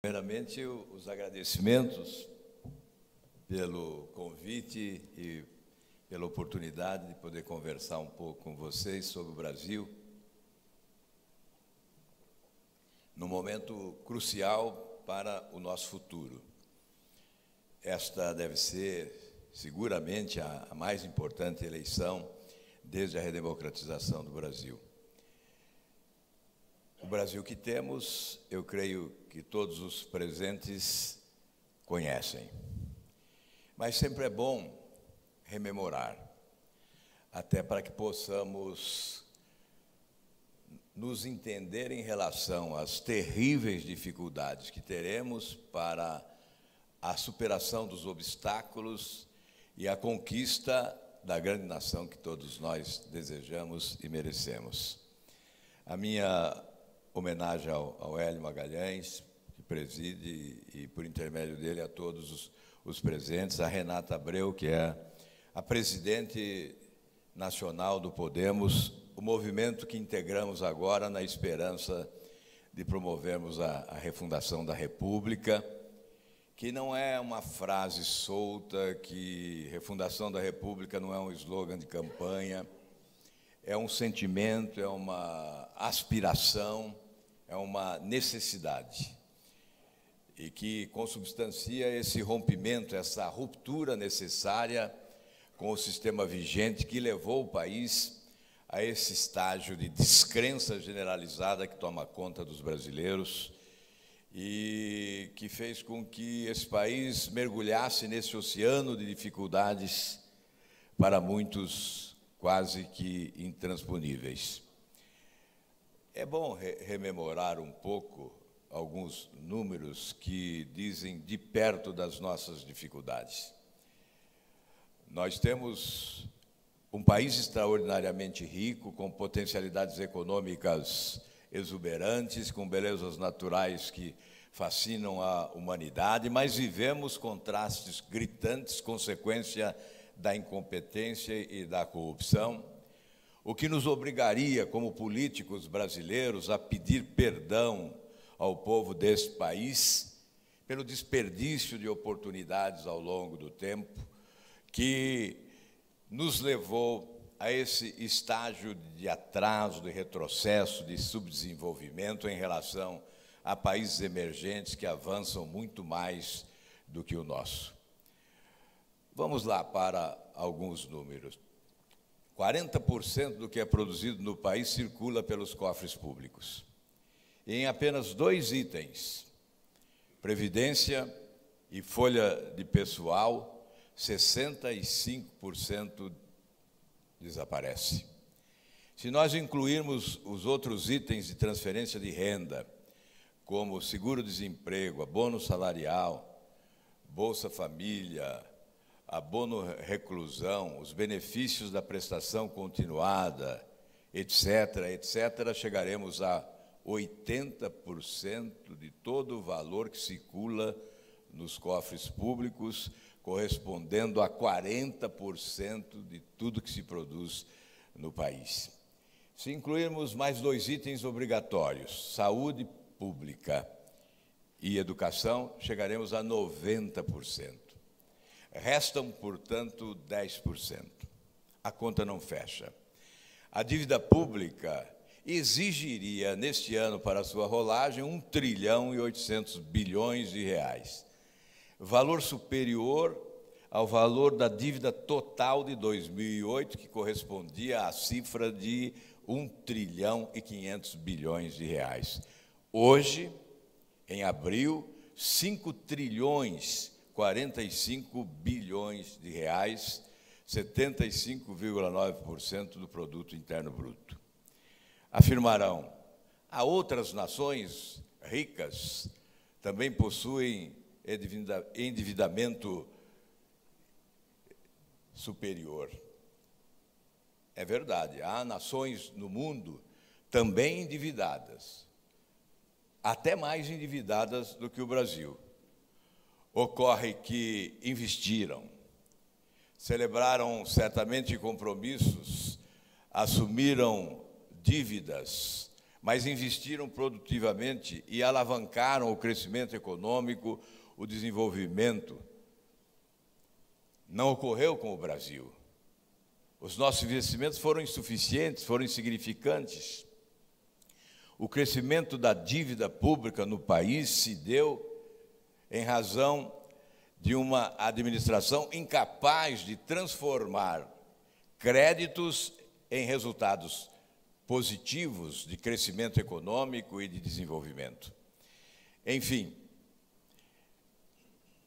Primeiramente, os agradecimentos pelo convite e pela oportunidade de poder conversar um pouco com vocês sobre o Brasil, num momento crucial para o nosso futuro. Esta deve ser, seguramente, a mais importante eleição desde a redemocratização do Brasil. O Brasil que temos, eu creio que todos os presentes conhecem. Mas sempre é bom rememorar, até para que possamos nos entender em relação às terríveis dificuldades que teremos para a superação dos obstáculos e a conquista da grande nação que todos nós desejamos e merecemos. A minha homenagem ao Hélio Magalhães, que preside, e por intermédio dele a todos os presentes, a Renata Abreu, que é a presidente nacional do Podemos, o movimento que integramos agora na esperança de promovermos a refundação da República, que não é uma frase solta, que refundação da República não é um slogan de campanha, é um sentimento, é uma aspiração, é uma necessidade, e que consubstancia esse rompimento, essa ruptura necessária com o sistema vigente que levou o país a esse estágio de descrença generalizada que toma conta dos brasileiros e que fez com que esse país mergulhasse nesse oceano de dificuldades, para muitos quase que intransponíveis. É bom rememorar um pouco alguns números que dizem de perto das nossas dificuldades. Nós temos um país extraordinariamente rico, com potencialidades econômicas exuberantes, com belezas naturais que fascinam a humanidade, mas vivemos contrastes gritantes, consequência da incompetência e da corrupção, o que nos obrigaria, como políticos brasileiros, a pedir perdão ao povo deste país pelo desperdício de oportunidades ao longo do tempo, que nos levou a esse estágio de atraso, de retrocesso, de subdesenvolvimento em relação a países emergentes que avançam muito mais do que o nosso. Vamos lá para alguns números. 40% do que é produzido no país circula pelos cofres públicos. E em apenas 2 itens, previdência e folha de pessoal, 65% desaparece. Se nós incluirmos os outros itens de transferência de renda, como seguro-desemprego, abono salarial, Bolsa Família, abono reclusão, os benefícios da prestação continuada, etc., chegaremos a 80% de todo o valor que circula nos cofres públicos, correspondendo a 40% de tudo que se produz no país. Se incluirmos mais 2 itens obrigatórios, saúde pública e educação, chegaremos a 90%. Restam, portanto, 10%. A conta não fecha. A dívida pública exigiria, neste ano, para a sua rolagem, 1,8 trilhões de reais. Valor superior ao valor da dívida total de 2008, que correspondia à cifra de 1,5 trilhões de reais. Hoje, em abril, 5,45 trilhões de reais, 75,9% do produto interno bruto. Afirmarão, há outras nações ricas também possuem endividamento superior. É verdade, há nações no mundo também endividadas, até mais endividadas do que o Brasil. Ocorre que investiram, celebraram certamente compromissos, assumiram dívidas, mas investiram produtivamente e alavancaram o crescimento econômico, o desenvolvimento. Não ocorreu com o Brasil. Os nossos investimentos foram insuficientes, foram insignificantes. O crescimento da dívida pública no país se deu em razão de uma administração incapaz de transformar créditos em resultados positivos de crescimento econômico e de desenvolvimento. Enfim,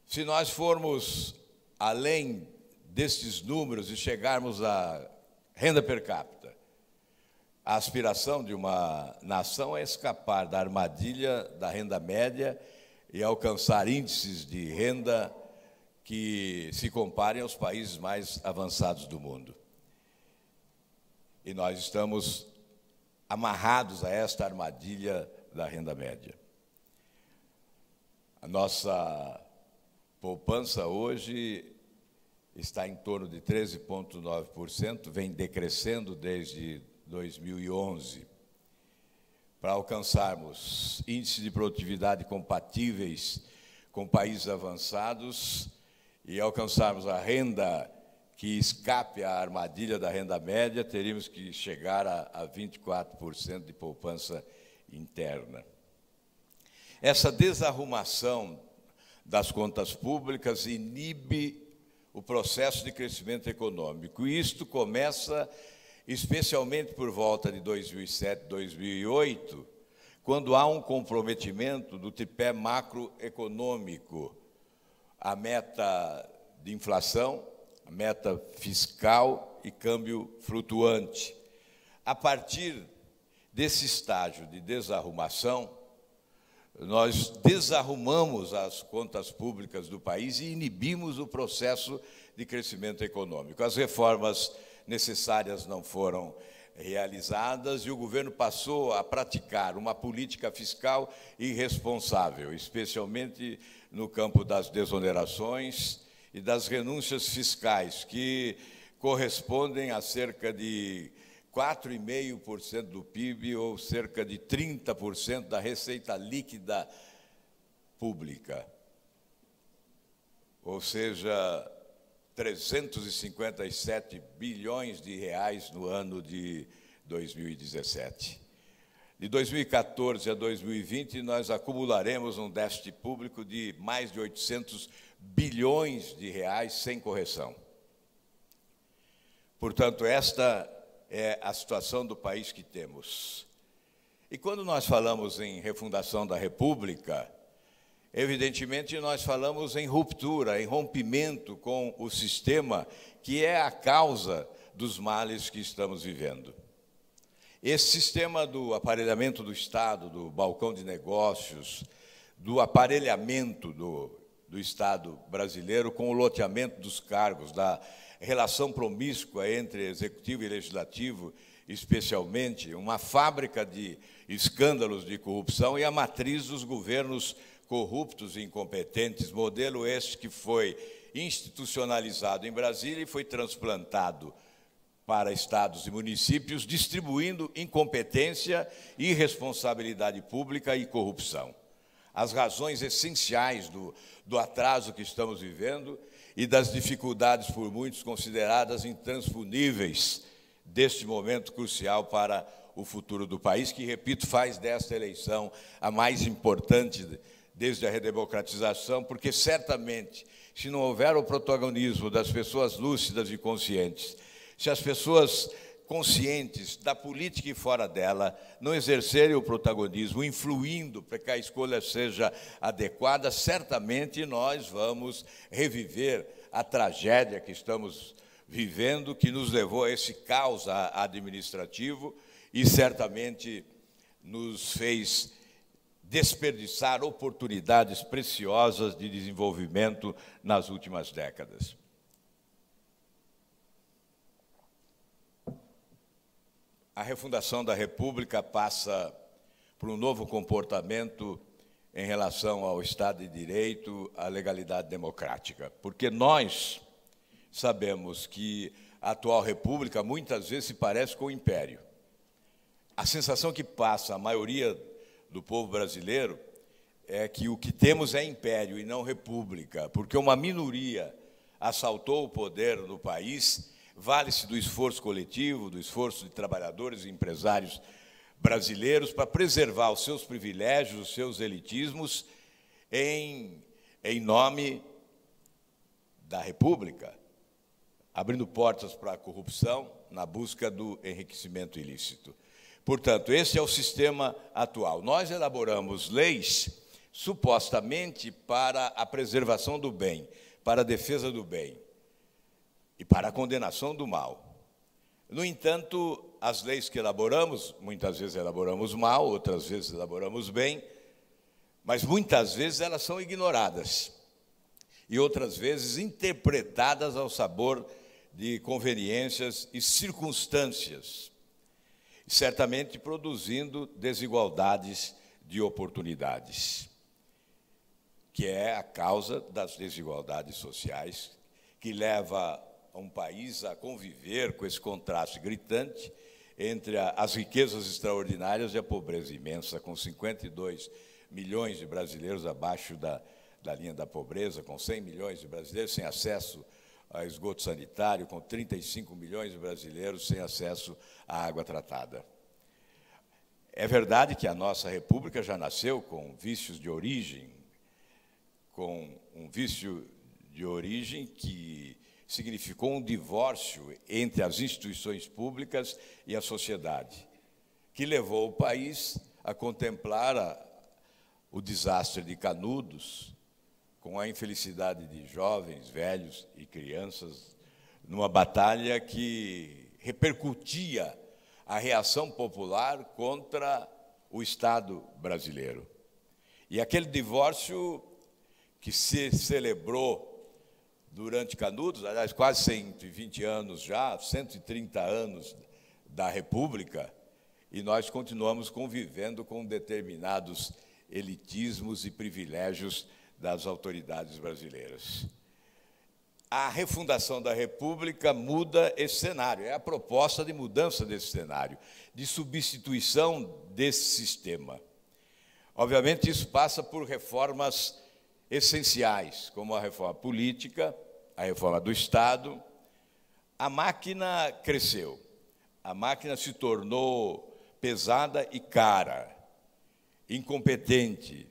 se nós formos além destes números e chegarmos à renda per capita, a aspiração de uma nação é escapar da armadilha da renda média e alcançar índices de renda que se comparem aos países mais avançados do mundo. E nós estamos amarrados a esta armadilha da renda média. A nossa poupança hoje está em torno de 13,9%, vem decrescendo desde 2011. Para alcançarmos índices de produtividade compatíveis com países avançados e alcançarmos a renda que escape à armadilha da renda média, teríamos que chegar a 24% de poupança interna. Essa desarrumação das contas públicas inibe o processo de crescimento econômico. E isto começa especialmente por volta de 2007, 2008, quando há um comprometimento do tripé macroeconômico, a meta de inflação, a meta fiscal e câmbio flutuante. A partir desse estágio de desarrumação, nós desarrumamos as contas públicas do país e inibimos o processo de crescimento econômico. As reformas necessárias não foram realizadas e o governo passou a praticar uma política fiscal irresponsável, especialmente no campo das desonerações e das renúncias fiscais, que correspondem a cerca de 4,5% do PIB ou cerca de 30% da receita líquida pública. Ou seja, 357 bilhões de reais no ano de 2017. De 2014 a 2020, nós acumularemos um déficit público de mais de 800 bilhões de reais sem correção. Portanto, esta é a situação do país que temos. E quando nós falamos em refundação da República, evidentemente nós falamos em ruptura, em rompimento com o sistema que é a causa dos males que estamos vivendo. Esse sistema do aparelhamento do Estado, do balcão de negócios, do aparelhamento do Estado brasileiro com o loteamento dos cargos, da relação promíscua entre executivo e legislativo, especialmente, uma fábrica de escândalos de corrupção e a matriz dos governos corruptos e incompetentes, modelo este que foi institucionalizado em Brasília e foi transplantado para estados e municípios, distribuindo incompetência, irresponsabilidade pública e corrupção. As razões essenciais do atraso que estamos vivendo e das dificuldades por muitos consideradas intransponíveis deste momento crucial para o futuro do país, que, repito, faz desta eleição a mais importante desde a redemocratização, porque certamente, se não houver o protagonismo das pessoas lúcidas e conscientes, se as pessoas conscientes da política e fora dela não exercerem o protagonismo, influindo para que a escolha seja adequada, certamente nós vamos reviver a tragédia que estamos vivendo, que nos levou a esse caos administrativo e certamente nos fez desperdiçar oportunidades preciosas de desenvolvimento nas últimas décadas. A refundação da República passa por um novo comportamento em relação ao Estado de Direito, à legalidade democrática, porque nós sabemos que a atual República muitas vezes se parece com o Império. a sensação que passa a maioria do povo brasileiro é que o que temos é império e não república, porque uma minoria assaltou o poder no país, vale-se do esforço coletivo, do esforço de trabalhadores e empresários brasileiros para preservar os seus privilégios, os seus elitismos, em nome da República, abrindo portas para a corrupção na busca do enriquecimento ilícito. Portanto, esse é o sistema atual. Nós elaboramos leis supostamente para a preservação do bem, para a defesa do bem e para a condenação do mal. No entanto, as leis que elaboramos, muitas vezes elaboramos mal, outras vezes elaboramos bem, mas muitas vezes elas são ignoradas e outras vezes interpretadas ao sabor de conveniências e circunstâncias, certamente produzindo desigualdades de oportunidades, que é a causa das desigualdades sociais, que leva um país a conviver com esse contraste gritante entre as riquezas extraordinárias e a pobreza imensa, com 52 milhões de brasileiros abaixo da linha da pobreza, com 100 milhões de brasileiros sem acesso a esgoto sanitário, com 35 milhões de brasileiros sem acesso à água tratada. É verdade que a nossa república já nasceu com vícios de origem, com um vício de origem que significou um divórcio entre as instituições públicas e a sociedade, que levou o país a contemplar o desastre de Canudos, com a infelicidade de jovens, velhos e crianças, numa batalha que repercutia a reação popular contra o Estado brasileiro. E aquele divórcio que se celebrou durante Canudos, aliás, quase 120 anos já, 130 anos da República, e nós continuamos convivendo com determinados elitismos e privilégios das autoridades brasileiras. A refundação da República muda esse cenário, é a proposta de mudança desse cenário, de substituição desse sistema. Obviamente, isso passa por reformas essenciais, como a reforma política, a reforma do Estado. A máquina cresceu, a máquina se tornou pesada e cara, incompetente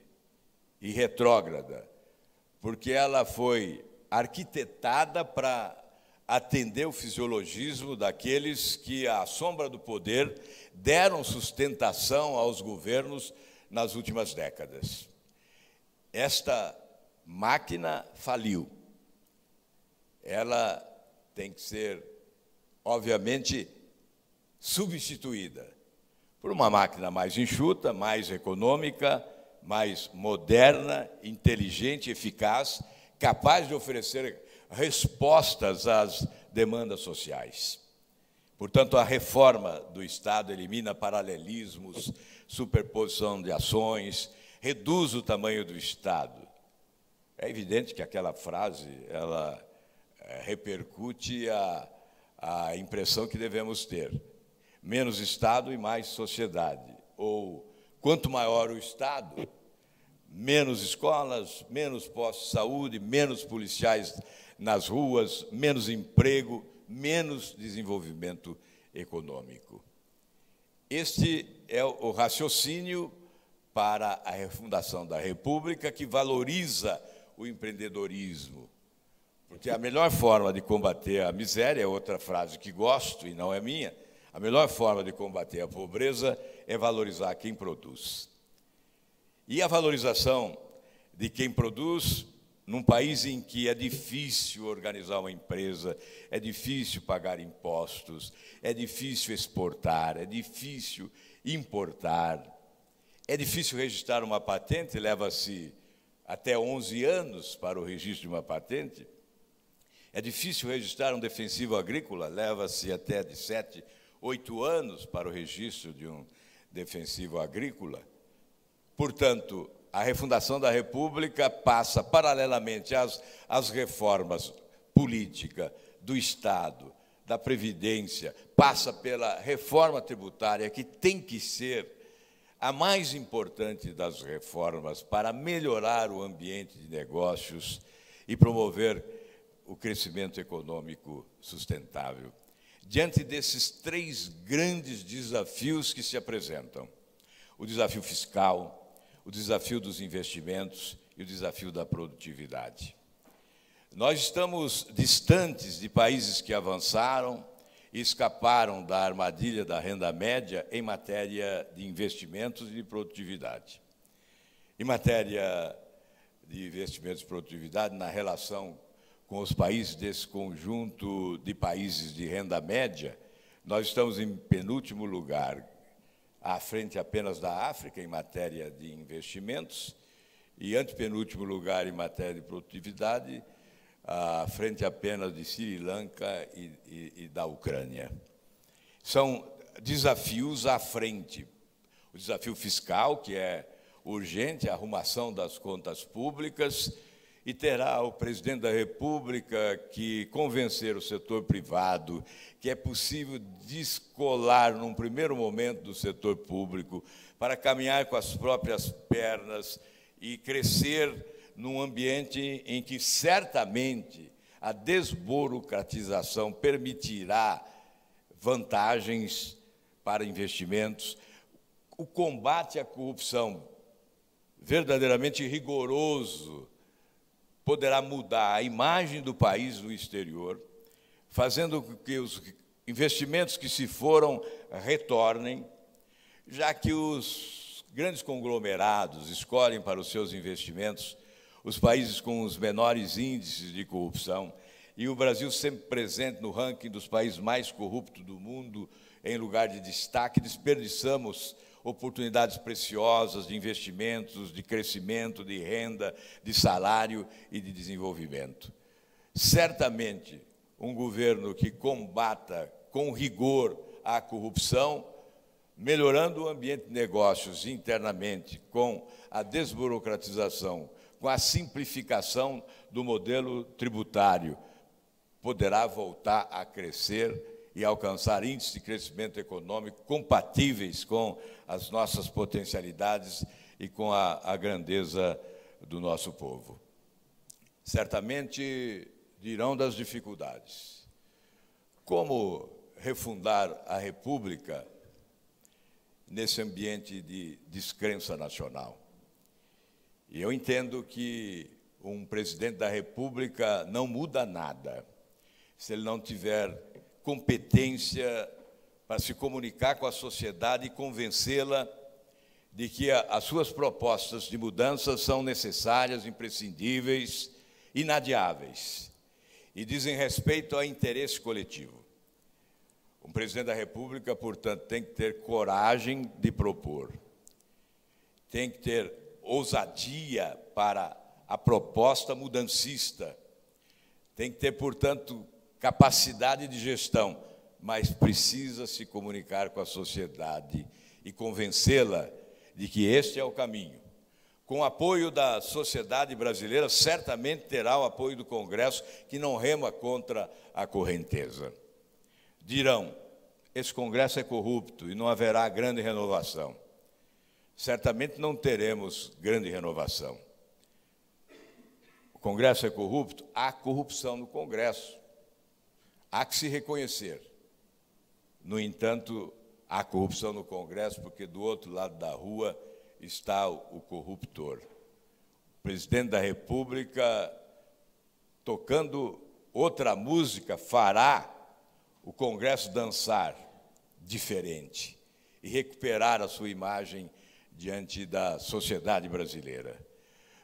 e retrógrada, porque ela foi arquitetada para atender o fisiologismo daqueles que, à sombra do poder, deram sustentação aos governos nas últimas décadas. Esta máquina faliu. Ela tem que ser, obviamente, substituída por uma máquina mais enxuta, mais econômica, mais moderna, inteligente, eficaz, capaz de oferecer respostas às demandas sociais. Portanto, a reforma do Estado elimina paralelismos, superposição de ações, reduz o tamanho do Estado. É evidente que aquela frase, ela repercute a impressão que devemos ter. Menos Estado e mais sociedade. Ou, quanto maior o Estado, menos escolas, menos postos de saúde, menos policiais nas ruas, menos emprego, menos desenvolvimento econômico. Este é o raciocínio para a refundação da República, que valoriza o empreendedorismo. Porque a melhor forma de combater a miséria, é outra frase que gosto e não é minha, a melhor forma de combater a pobreza é valorizar quem produz. E a valorização de quem produz, num país em que é difícil organizar uma empresa, é difícil pagar impostos, é difícil exportar, é difícil importar, é difícil registrar uma patente, leva-se até 11 anos para o registro de uma patente, é difícil registrar um defensivo agrícola, leva-se até de 7, 8 anos para o registro de um defensivo agrícola. Portanto, a refundação da República passa paralelamente às reformas política do Estado, da Previdência, passa pela reforma tributária, que tem que ser a mais importante das reformas para melhorar o ambiente de negócios e promover o crescimento econômico sustentável. Diante desses três grandes desafios que se apresentam, o desafio fiscal, o desafio dos investimentos e o desafio da produtividade. Nós estamos distantes de países que avançaram e escaparam da armadilha da renda média em matéria de investimentos e de produtividade. Em matéria de investimentos e produtividade, na relação com os países desse conjunto de países de renda média, nós estamos em penúltimo lugar, à frente apenas da África em matéria de investimentos e antepenúltimo lugar em matéria de produtividade, à frente apenas de Sri Lanka e da Ucrânia. São desafios à frente. O desafio fiscal, que é urgente, a arrumação das contas públicas, e terá o presidente da República que convencer o setor privado que é possível descolar, num primeiro momento, do setor público para caminhar com as próprias pernas e crescer num ambiente em que, certamente, a desburocratização permitirá vantagens para investimentos, o combate à corrupção verdadeiramente rigoroso poderá mudar a imagem do país no exterior, fazendo com que os investimentos que se foram retornem, já que os grandes conglomerados escolhem para os seus investimentos os países com os menores índices de corrupção, e o Brasil sempre presente no ranking dos países mais corruptos do mundo, em lugar de destaque, desperdiçamos oportunidades preciosas de investimentos, de crescimento, de renda, de salário e de desenvolvimento. Certamente, um governo que combata com rigor a corrupção, melhorando o ambiente de negócios internamente, com a desburocratização, com a simplificação do modelo tributário, poderá voltar a crescer e alcançar índices de crescimento econômico compatíveis com as nossas potencialidades e com a grandeza do nosso povo. Certamente dirão das dificuldades. Como refundar a República nesse ambiente de descrença nacional? E eu entendo que um presidente da República não muda nada se ele não tiver competência para se comunicar com a sociedade e convencê-la de que as suas propostas de mudança são necessárias, imprescindíveis, inadiáveis e dizem respeito ao interesse coletivo. Um presidente da República, portanto, tem que ter coragem de propor, tem que ter ousadia para a proposta mudancista, tem que ter, portanto, capacidade de gestão, mas precisa se comunicar com a sociedade e convencê-la de que este é o caminho. Com o apoio da sociedade brasileira, certamente terá o apoio do Congresso, que não rema contra a correnteza. Dirão, esse Congresso é corrupto e não haverá grande renovação. Certamente não teremos grande renovação. O Congresso é corrupto? Há corrupção no Congresso. Há que se reconhecer. No entanto, há corrupção no Congresso porque do outro lado da rua está o corruptor. O presidente da República, tocando outra música, fará o Congresso dançar diferente e recuperar a sua imagem diante da sociedade brasileira.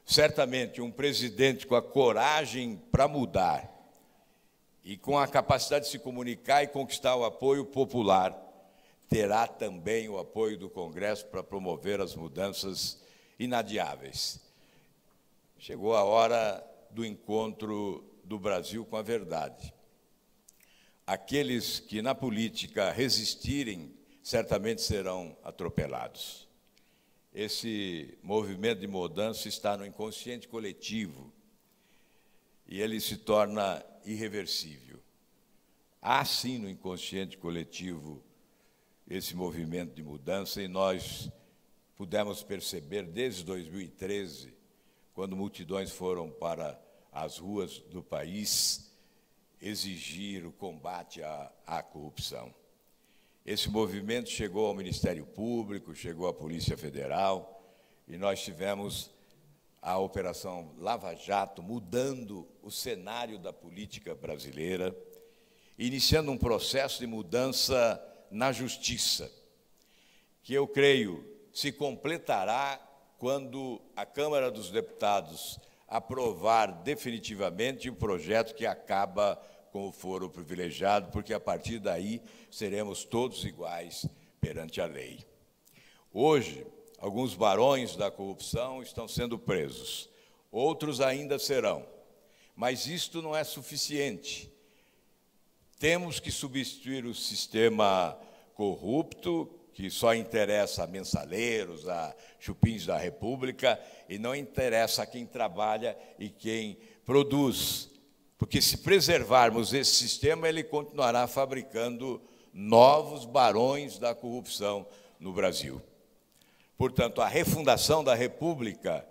Certamente, um presidente com a coragem para mudar e com a capacidade de se comunicar e conquistar o apoio popular, terá também o apoio do Congresso para promover as mudanças inadiáveis. Chegou a hora do encontro do Brasil com a verdade. Aqueles que na política resistirem, certamente serão atropelados. Esse movimento de mudança está no inconsciente coletivo e ele se torna irreversível. Há sim no inconsciente coletivo esse movimento de mudança, e nós pudemos perceber desde 2013, quando multidões foram para as ruas do país exigir o combate à corrupção. Esse movimento chegou ao Ministério Público, chegou à Polícia Federal, e nós tivemos a Operação Lava Jato mudando o cenário da política brasileira, iniciando um processo de mudança na justiça, que eu creio se completará quando a Câmara dos Deputados aprovar definitivamente o projeto que acaba com o foro privilegiado, porque a partir daí seremos todos iguais perante a lei. Hoje, alguns barões da corrupção estão sendo presos, outros ainda serão, mas isto não é suficiente. Temos que substituir o sistema corrupto, que só interessa a mensaleiros, a chupins da República, e não interessa a quem trabalha e quem produz. Porque se preservarmos esse sistema, ele continuará fabricando novos barões da corrupção no Brasil. Portanto, a refundação da República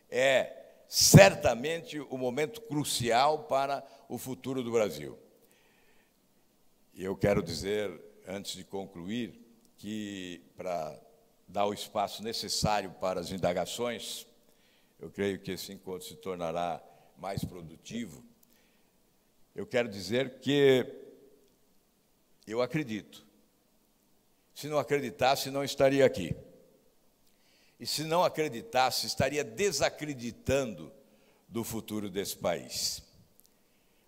é certamente o momento crucial para o futuro do Brasil. Eu quero dizer, antes de concluir, que para dar o espaço necessário para as indagações, eu creio que esse encontro se tornará mais produtivo. Eu quero dizer que eu acredito. Se não acreditasse, não estaria aqui. E se não acreditasse, estaria desacreditando do futuro desse país.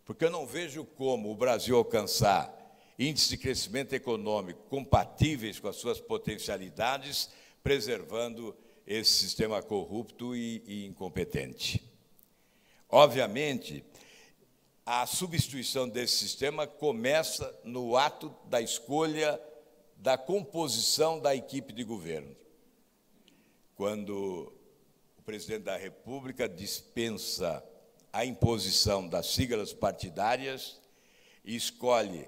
Porque eu não vejo como o Brasil alcançar índices de crescimento econômico compatíveis com as suas potencialidades, preservando esse sistema corrupto e incompetente. Obviamente, a substituição desse sistema começa no ato da escolha da composição da equipe de governo. Quando o presidente da República dispensa a imposição das siglas partidárias e escolhe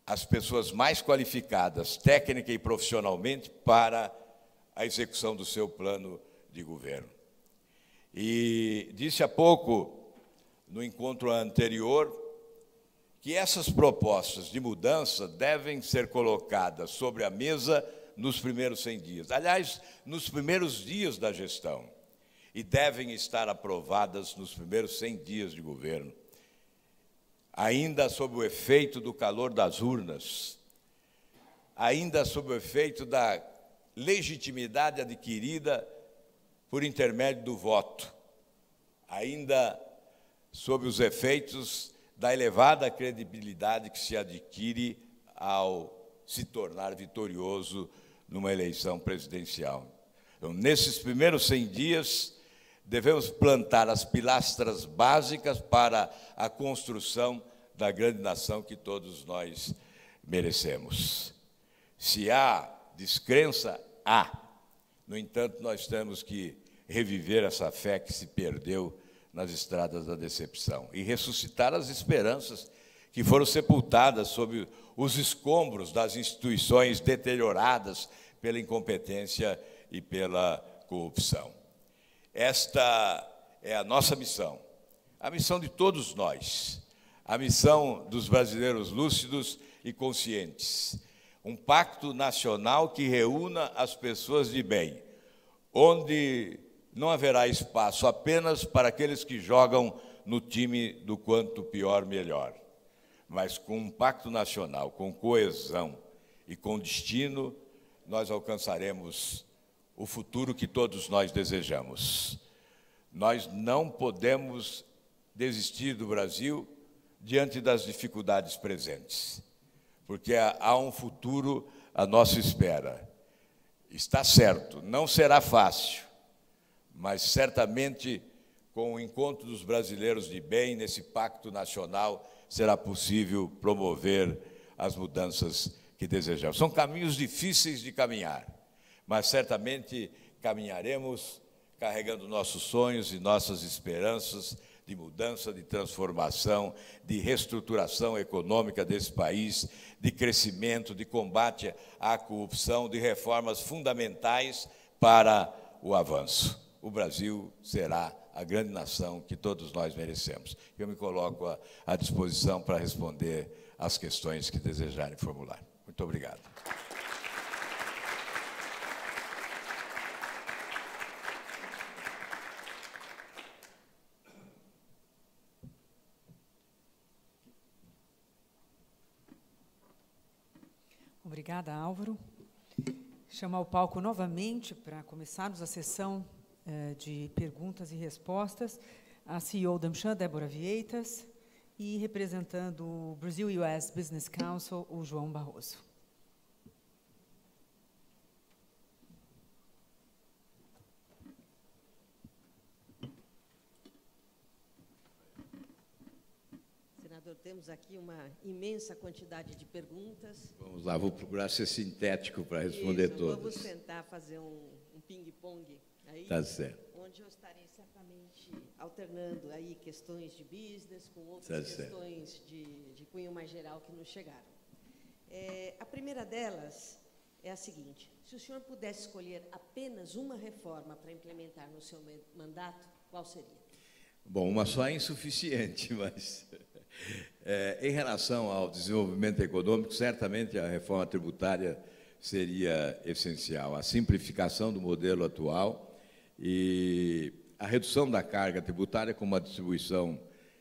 as pessoas mais qualificadas, técnica e profissionalmente, para a execução do seu plano de governo. E disse há pouco, no encontro anterior, que essas propostas de mudança devem ser colocadas sobre a mesa nos primeiros 100 dias. Aliás, nos primeiros dias da gestão. E devem estar aprovadas nos primeiros 100 dias de governo. Ainda sob o efeito do calor das urnas, ainda sob o efeito da legitimidade adquirida por intermédio do voto, ainda sob os efeitos da elevada credibilidade que se adquire ao se tornar vitorioso numa eleição presidencial. Então, nesses primeiros 100 dias, devemos plantar as pilastras básicas para a construção da grande nação que todos nós merecemos. Se há descrença, há. No entanto, nós temos que reviver essa fé que se perdeu nas estradas da decepção e ressuscitar as esperanças que foram sepultadas sob os escombros das instituições deterioradas pela incompetência e pela corrupção. Esta é a nossa missão, a missão de todos nós, a missão dos brasileiros lúcidos e conscientes. Um pacto nacional que reúna as pessoas de bem, onde não haverá espaço apenas para aqueles que jogam no time do quanto pior, melhor. Mas com um pacto nacional, com coesão e com destino, nós alcançaremos o futuro que todos nós desejamos. Nós não podemos desistir do Brasil diante das dificuldades presentes, porque há um futuro à nossa espera. Está certo, não será fácil, mas certamente com o encontro dos brasileiros de bem nesse pacto nacional será possível promover as mudanças que desejamos. São caminhos difíceis de caminhar, mas certamente caminharemos carregando nossos sonhos e nossas esperanças de mudança, de transformação, de reestruturação econômica desse país, de crescimento, de combate à corrupção, de reformas fundamentais para o avanço. O Brasil será a grande nação que todos nós merecemos. Eu me coloco à disposição para responder às questões que desejarem formular. Muito obrigado. Obrigada, Álvaro. Chamar ao palco novamente, para começarmos a sessão de perguntas e respostas, a CEO da AmCham, Débora Vieitas, e representando o Brasil-US Business Council, o João Barroso. Senador, temos aqui uma imensa quantidade de perguntas. Vamos lá, vou procurar ser sintético para responder todas. Vamos tentar fazer um ping-pong aí. Tá certo. Onde eu estarei certamente alternando aí questões de business com outras questões de cunho mais geral que nos chegaram. A primeira delas é a seguinte: se o senhor pudesse escolher apenas uma reforma para implementar no seu mandato, qual seria? Bom, uma só é insuficiente, mas em relação ao desenvolvimento econômico, certamente a reforma tributária seria essencial. A simplificação do modelo atual e a redução da carga tributária com uma distribuição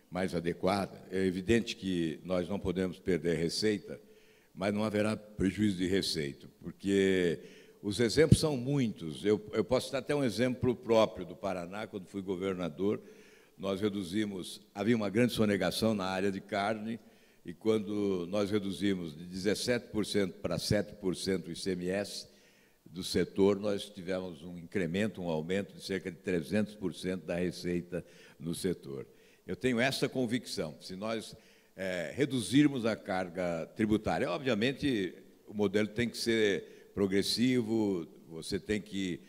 mais adequada. É evidente que nós não podemos perder receita, mas não haverá prejuízo de receita, porque os exemplos são muitos. Eu posso dar até um exemplo próprio do Paraná, quando fui governador. Nós reduzimos, havia uma grande sonegação na área de carne, e quando nós reduzimos de 17% para 7% o ICMS do setor, nós tivemos um incremento, um aumento de cerca de 300% da receita no setor. Eu tenho essa convicção: se nós reduzirmos a carga tributária, obviamente o modelo tem que ser progressivo, você tem que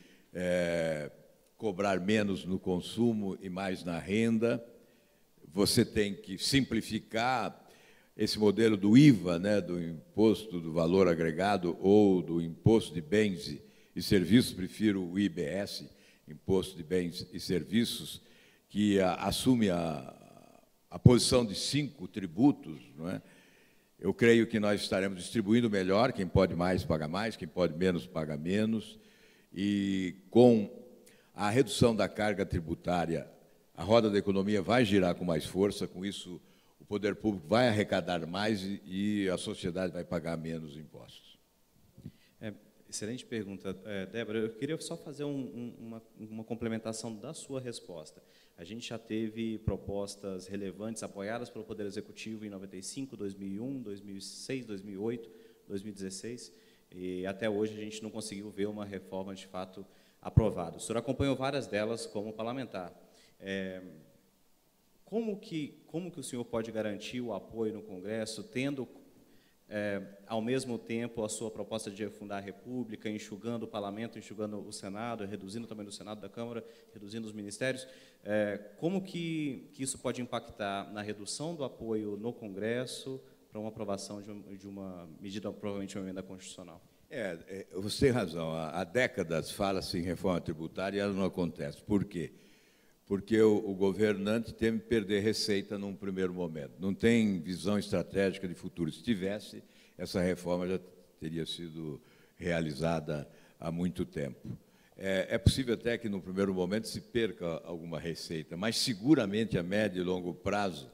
cobrar menos no consumo e mais na renda, você tem que simplificar esse modelo do IVA, né, do Imposto do Valor Agregado, ou do Imposto de Bens e Serviços, prefiro o IBS, Imposto de Bens e Serviços, que assume a posição de 5 tributos, não é? Eu creio que nós estaremos distribuindo melhor, quem pode mais paga mais, quem pode menos paga menos, e com a redução da carga tributária, a roda da economia vai girar com mais força. Com isso, o poder público vai arrecadar mais e a sociedade vai pagar menos impostos. Excelente pergunta, Débora. Eu queria só fazer uma complementação da sua resposta. A gente já teve propostas relevantes apoiadas pelo Poder Executivo em 95, 2001, 2006, 2008, 2016, e até hoje a gente não conseguiu ver uma reforma de fato aprovado. O senhor acompanhou várias delas como parlamentar. Como que o senhor pode garantir o apoio no Congresso, tendo, ao mesmo tempo, a sua proposta de refundar a República, enxugando o Parlamento, enxugando o Senado, reduzindo também do Senado, da Câmara, reduzindo os ministérios? Como que isso pode impactar na redução do apoio no Congresso para uma aprovação de uma medida, provavelmente uma emenda constitucional? Você tem razão. Há décadas fala-se em reforma tributária e ela não acontece. Por quê? Porque o governante teme perder receita num primeiro momento. Não tem visão estratégica de futuro. Se tivesse, essa reforma já teria sido realizada há muito tempo. É possível até que, no primeiro momento, se perca alguma receita, mas, seguramente, a médio e longo prazo,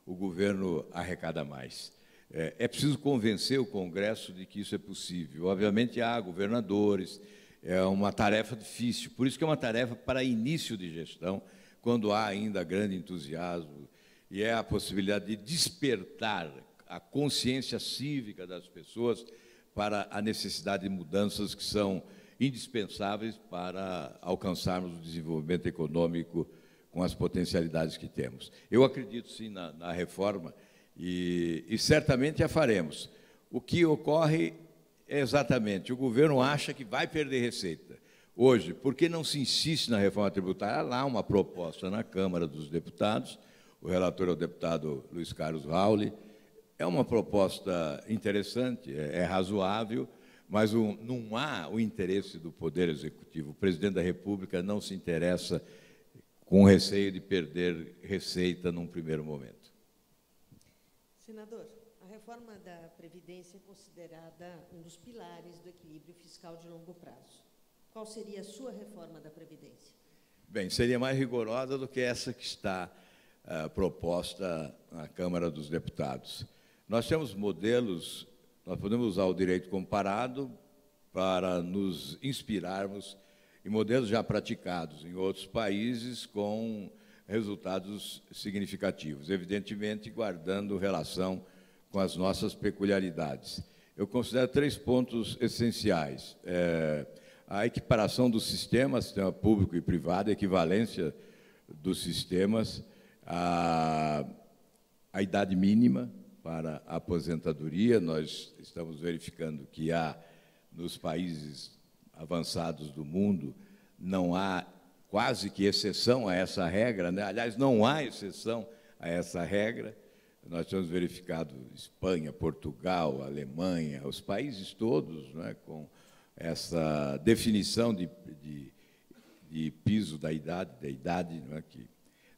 o governo arrecada mais. É preciso convencer o Congresso de que isso é possível. Obviamente, há governadores, é uma tarefa difícil, por isso que é uma tarefa para início de gestão, quando há ainda grande entusiasmo, e é a possibilidade de despertar a consciência cívica das pessoas para a necessidade de mudanças que são indispensáveis para alcançarmos o desenvolvimento econômico com as potencialidades que temos. Eu acredito, sim, na reforma, e certamente a faremos. O que ocorre é exatamente, o governo acha que vai perder receita. Hoje, por que não se insiste na reforma tributária? Há lá uma proposta na Câmara dos Deputados, o relator é o deputado Luiz Carlos Rauli. É uma proposta interessante, é razoável, mas não há o interesse do Poder Executivo. O presidente da República não se interessa com receio de perder receita num primeiro momento. Senador, a reforma da Previdência é considerada um dos pilares do equilíbrio fiscal de longo prazo. Qual seria a sua reforma da Previdência? Bem, seria mais rigorosa do que essa que está proposta na Câmara dos Deputados. Nós temos modelos, nós podemos usar o direito comparado para nos inspirarmos em modelos já praticados em outros países com resultados significativos, evidentemente guardando relação com as nossas peculiaridades. Eu considero 3 pontos essenciais. A equiparação dos sistemas, sistema público e privado, a equivalência dos sistemas, a idade mínima para a aposentadoria. Nós estamos verificando que há, nos países avançados do mundo, não há quase que exceção a essa regra, né? Aliás, não há exceção a essa regra. Nós temos verificado Espanha, Portugal, Alemanha, os países todos, né, com essa definição de piso da idade, não é, que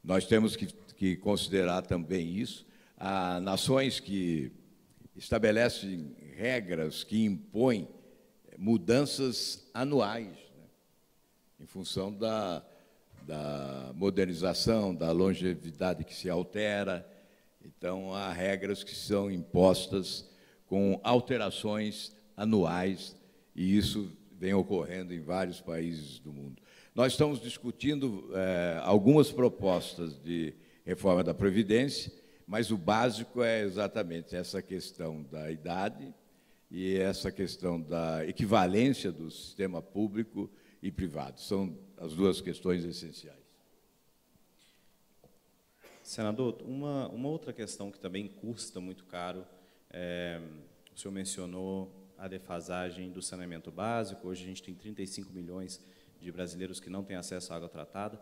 nós temos que considerar também isso. Há nações que estabelecem regras que impõem mudanças anuais, né, em função da modernização, da longevidade que se altera. Então, há regras que são impostas com alterações anuais, e isso vem ocorrendo em vários países do mundo. Nós estamos discutindo algumas propostas de reforma da Previdência, mas o básico é exatamente essa questão da idade e essa questão da equivalência do sistema público e privado. São as 2 questões essenciais. Senador, uma outra questão que também custa muito caro, o senhor mencionou a defasagem do saneamento básico. Hoje a gente tem 35 milhões de brasileiros que não têm acesso à água tratada.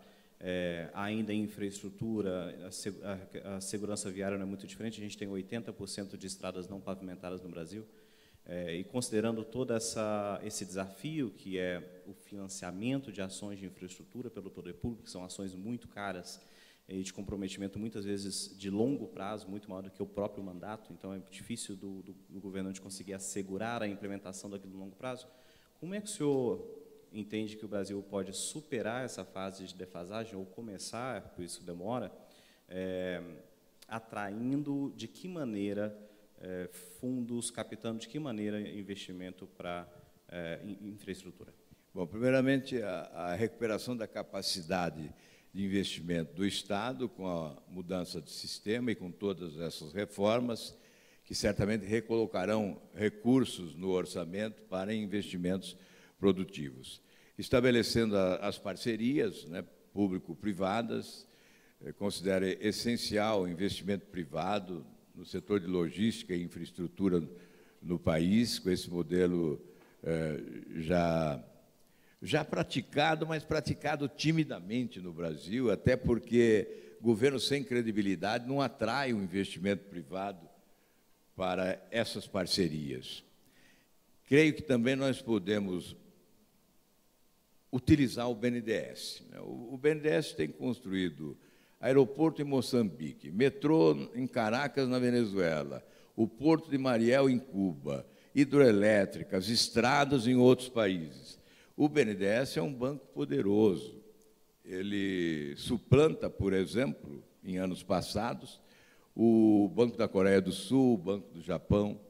Ainda em infraestrutura, a segurança viária não é muito diferente. A gente tem 80% de estradas não pavimentadas no Brasil. E considerando todo esse desafio, que é o financiamento de ações de infraestrutura pelo poder público, que são ações muito caras e de comprometimento, muitas vezes, de longo prazo, muito maior do que o próprio mandato, então é difícil do governante conseguir assegurar a implementação daquilo no longo prazo. Como é que o senhor entende que o Brasil pode superar essa fase de defasagem, ou começar, por isso demora, atraindo de que maneira fundos, captando de que maneira investimento para infraestrutura? Bom, primeiramente, a recuperação da capacidade de investimento do Estado, com a mudança de sistema e com todas essas reformas, que certamente recolocarão recursos no orçamento para investimentos produtivos. Estabelecendo as parcerias, né, público-privadas, considero essencial o investimento privado no setor de logística e infraestrutura no país, com esse modelo já praticado, mas praticado timidamente no Brasil, até porque governo sem credibilidade não atrai o investimento privado para essas parcerias. Creio que também nós podemos utilizar o BNDES. O BNDES tem construído aeroporto em Moçambique, metrô em Caracas, na Venezuela, o Porto de Mariel, em Cuba, hidroelétricas, estradas em outros países. O BNDES é um banco poderoso. Ele suplanta, por exemplo, em anos passados, o Banco da Coreia do Sul, o Banco do Japão,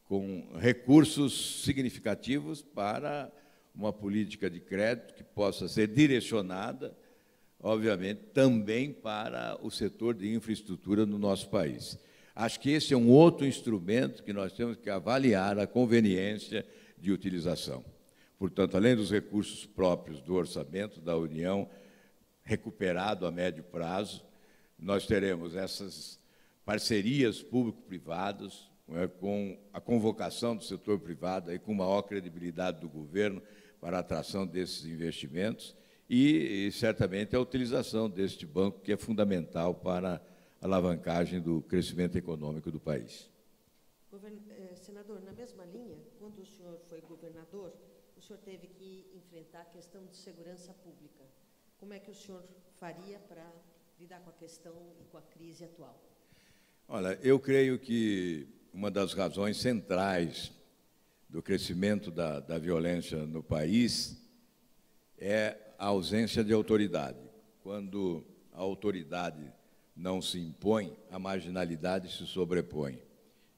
com recursos significativos para uma política de crédito que possa ser direcionada, obviamente, também para o setor de infraestrutura no nosso país. Acho que esse é um outro instrumento que nós temos que avaliar a conveniência de utilização. Portanto, além dos recursos próprios do orçamento da União, recuperado a médio prazo, nós teremos essas parcerias público-privadas, com a convocação do setor privado e com maior credibilidade do governo para a atração desses investimentos e certamente, a utilização deste banco, que é fundamental para alavancagem do crescimento econômico do país. Senador, na mesma linha, quando o senhor foi governador, o senhor teve que enfrentar a questão de segurança pública. Como é que o senhor faria para lidar com a questão e com a crise atual? Olha, eu creio que uma das razões centrais do crescimento da violência no país é a ausência de autoridade. Quando a autoridade não se impõe, a marginalidade se sobrepõe.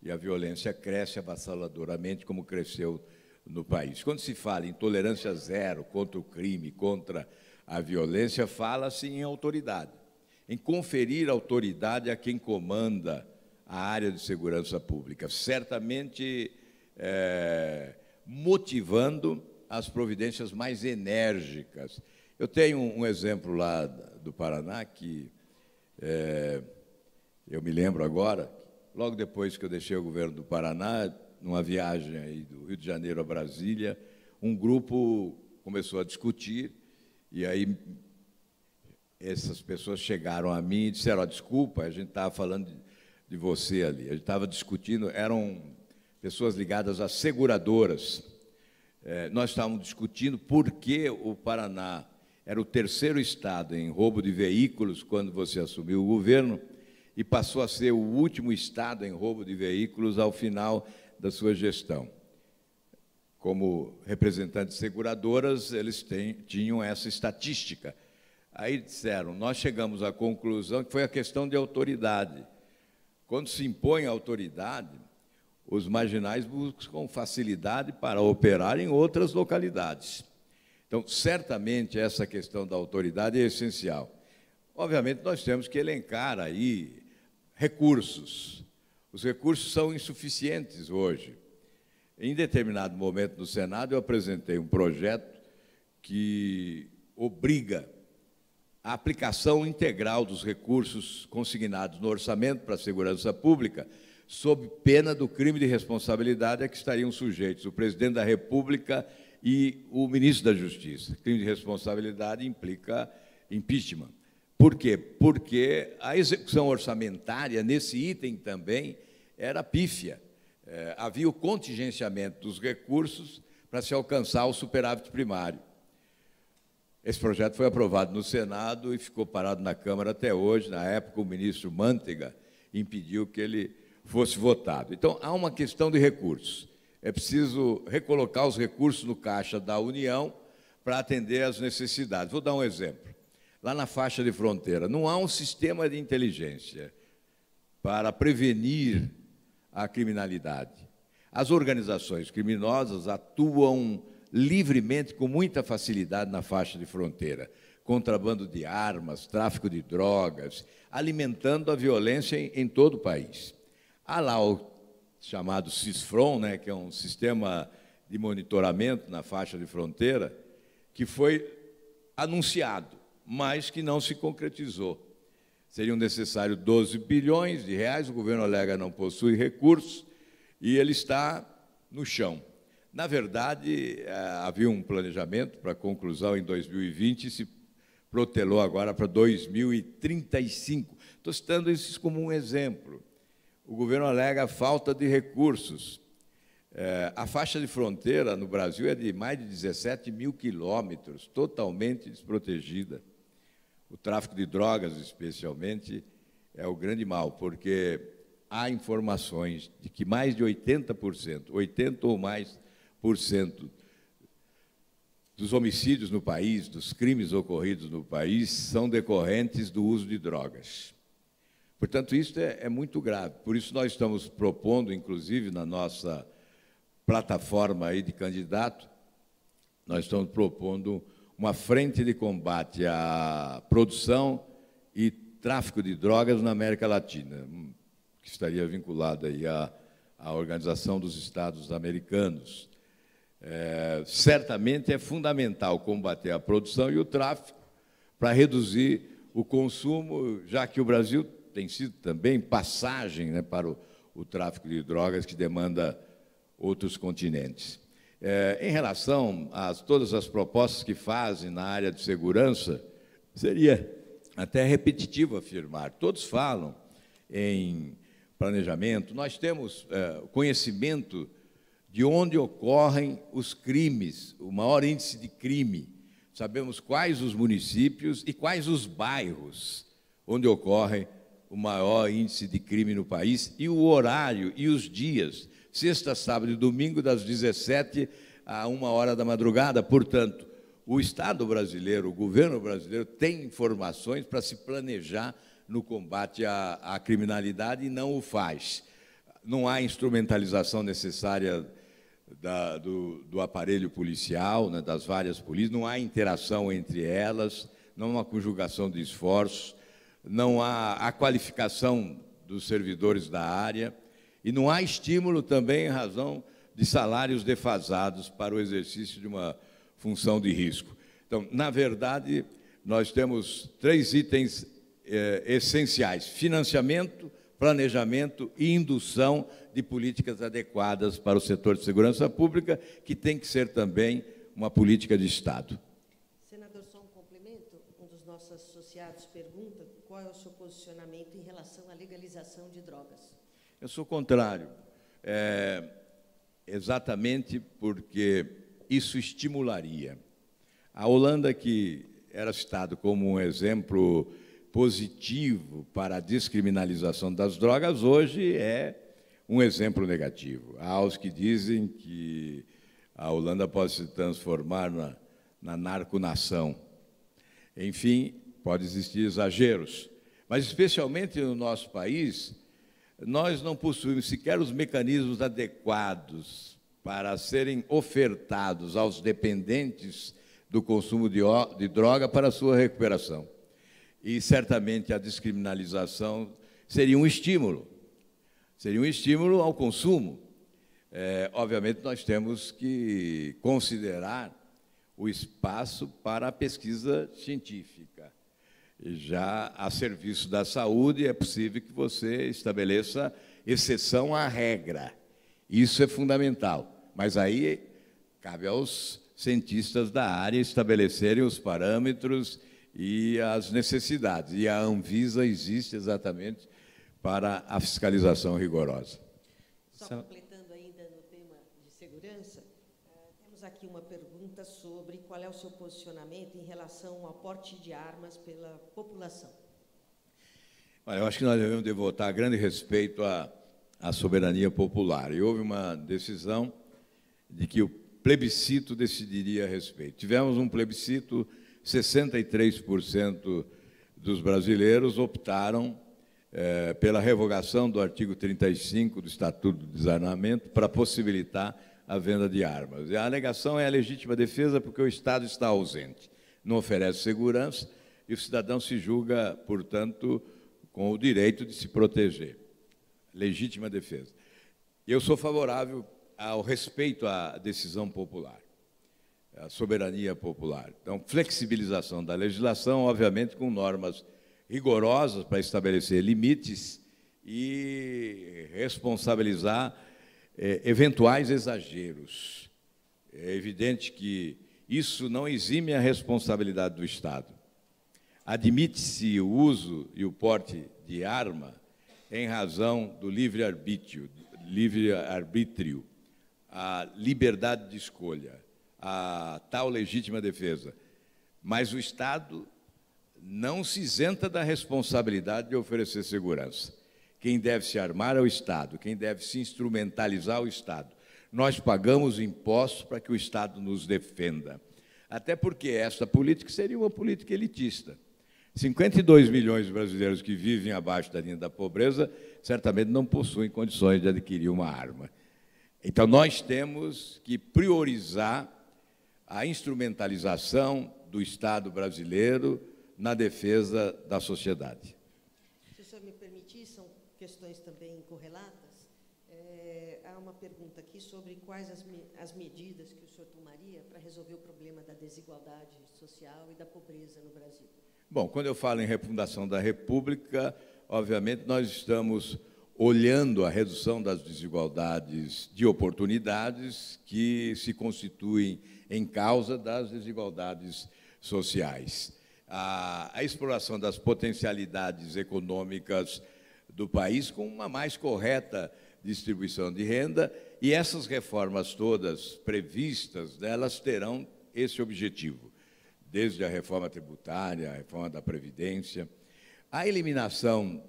E a violência cresce avassaladoramente, como cresceu no país. Quando se fala em tolerância zero contra o crime, contra a violência, fala-se em autoridade, em conferir autoridade a quem comanda a área de segurança pública, certamente motivando as providências mais enérgicas. Eu tenho um exemplo lá do Paraná que eu me lembro agora, logo depois que eu deixei o governo do Paraná, numa viagem aí do Rio de Janeiro a Brasília, um grupo começou a discutir, e aí essas pessoas chegaram a mim e disseram, desculpa, a gente estava falando de você ali, a gente estava discutindo, eram pessoas ligadas às seguradoras. Nós estávamos discutindo por que o Paraná era o terceiro estado em roubo de veículos quando você assumiu o governo e passou a ser o último estado em roubo de veículos ao final da sua gestão. Como representantes de seguradoras, eles tinham essa estatística. Aí disseram, nós chegamos à conclusão que foi a questão de autoridade. Quando se impõe a autoridade, os marginais buscam facilidade para operar em outras localidades. Então, certamente, essa questão da autoridade é essencial. Obviamente, nós temos que elencar aí recursos. Os recursos são insuficientes hoje. Em determinado momento no Senado, eu apresentei um projeto que obriga a aplicação integral dos recursos consignados no orçamento para a segurança pública, sob pena do crime de responsabilidade a que estariam sujeitos o presidente da República e o ministro da Justiça. Crime de responsabilidade implica impeachment. Por quê? Porque a execução orçamentária, nesse item também, era pífia. Havia o contingenciamento dos recursos para se alcançar o superávit primário. Esse projeto foi aprovado no Senado e ficou parado na Câmara até hoje. Na época, o ministro Mantega impediu que ele fosse votado. Então, há uma questão de recursos. É preciso recolocar os recursos no caixa da União para atender às necessidades. Vou dar um exemplo. Lá na faixa de fronteira, não há um sistema de inteligência para prevenir a criminalidade. As organizações criminosas atuam livremente, com muita facilidade, na faixa de fronteira. Contrabando de armas, tráfico de drogas, alimentando a violência em todo o país. Há lá o chamado CISFRON, né, que é um sistema de monitoramento na faixa de fronteira, que foi anunciado, mas que não se concretizou. Seriam necessários 12 bilhões de reais, o governo alega não possui recursos, e ele está no chão. Na verdade, havia um planejamento para conclusão em 2020 e se protelou agora para 2035. Estou citando isso como um exemplo. O governo alega falta de recursos. A faixa de fronteira no Brasil é de mais de 17 mil quilômetros, totalmente desprotegida. O tráfico de drogas, especialmente, é o grande mal, porque há informações de que mais de 80%, 80% ou mais por cento dos homicídios no país, dos crimes ocorridos no país, são decorrentes do uso de drogas. Portanto, isso é muito grave. Por isso, nós estamos propondo, inclusive, na nossa plataforma aí de candidato, nós estamos propondo uma frente de combate à produção e tráfico de drogas na América Latina, que estaria vinculada aí à Organização dos Estados Americanos. Certamente é fundamental combater a produção e o tráfico para reduzir o consumo, já que o Brasil tem sido também passagem, né, para o tráfico de drogas, que demanda outros continentes. Em relação a todas as propostas que fazem na área de segurança, seria até repetitivo afirmar. Todos falam em planejamento, nós temos conhecimento de onde ocorrem os crimes, o maior índice de crime. Sabemos quais os municípios e quais os bairros onde ocorre o maior índice de crime no país, e o horário e os dias, sexta, sábado e domingo, das 17 a 1h da madrugada. Portanto, o Estado brasileiro, o governo brasileiro, tem informações para se planejar no combate à criminalidade e não o faz. Não há instrumentalização necessária do aparelho policial, né, das várias polícias, não há interação entre elas, não há conjugação de esforços, não há a qualificação dos servidores da área e não há estímulo também em razão de salários defasados para o exercício de uma função de risco. Então, na verdade, nós temos 3 itens essenciais: financiamento, planejamento e indução de políticas adequadas para o setor de segurança pública, que tem que ser também uma política de Estado. Senador, só um complemento. Um dos nossos associados pergunta qual é o seu posicionamento em relação à legalização de drogas. Eu sou contrário, exatamente porque isso estimularia. A Holanda, que era citado como um exemplo positivo para a descriminalização das drogas, hoje é um exemplo negativo. Há os que dizem que a Holanda pode se transformar na narconação. Enfim, pode existir exageros, mas especialmente no nosso país, nós não possuímos sequer os mecanismos adequados para serem ofertados aos dependentes do consumo de droga para a sua recuperação. E, certamente, a descriminalização seria um estímulo ao consumo. Obviamente, nós temos que considerar o espaço para a pesquisa científica. E já a serviço da saúde, é possível que você estabeleça exceção à regra. Isso é fundamental. Mas aí cabe aos cientistas da área estabelecerem os parâmetros e as necessidades. E a Anvisa existe exatamente para a fiscalização rigorosa. Só completando ainda no tema de segurança, temos aqui uma pergunta sobre qual é o seu posicionamento em relação ao porte de armas pela população. Olha, eu acho que nós devemos devotar grande respeito à soberania popular. E houve uma decisão de que o plebiscito decidiria a respeito. Tivemos um plebiscito, 63% dos brasileiros optaram pela revogação do artigo 35 do Estatuto do Desarmamento para possibilitar a venda de armas. E a alegação é a legítima defesa porque o Estado está ausente, não oferece segurança e o cidadão se julga, portanto, com o direito de se proteger. Legítima defesa. Eu sou favorável ao respeito à decisão popular, à soberania popular. Então, flexibilização da legislação, obviamente, com normas rigorosas para estabelecer limites e responsabilizar eventuais exageros. É evidente que isso não exime a responsabilidade do Estado. Admite-se o uso e o porte de arma em razão do livre-arbítrio, a liberdade de escolha, a tal legítima defesa. Mas o Estado não se isenta da responsabilidade de oferecer segurança. Quem deve se armar é o Estado, quem deve se instrumentalizar é o Estado. Nós pagamos impostos para que o Estado nos defenda. Até porque esta política seria uma política elitista. 52 milhões de brasileiros que vivem abaixo da linha da pobreza certamente não possuem condições de adquirir uma arma. Então, nós temos que priorizar a instrumentalização do Estado brasileiro na defesa da sociedade. Se o senhor me permitir, são questões também correlatas. Há uma pergunta aqui sobre quais as medidas que o senhor tomaria para resolver o problema da desigualdade social e da pobreza no Brasil. Bom, quando eu falo em refundação da República, obviamente nós estamos olhando a redução das desigualdades de oportunidades que se constituem em causa das desigualdades sociais. A exploração das potencialidades econômicas do país com uma mais correta distribuição de renda, e essas reformas todas previstas, elas terão esse objetivo, desde a reforma tributária, a reforma da Previdência, a eliminação,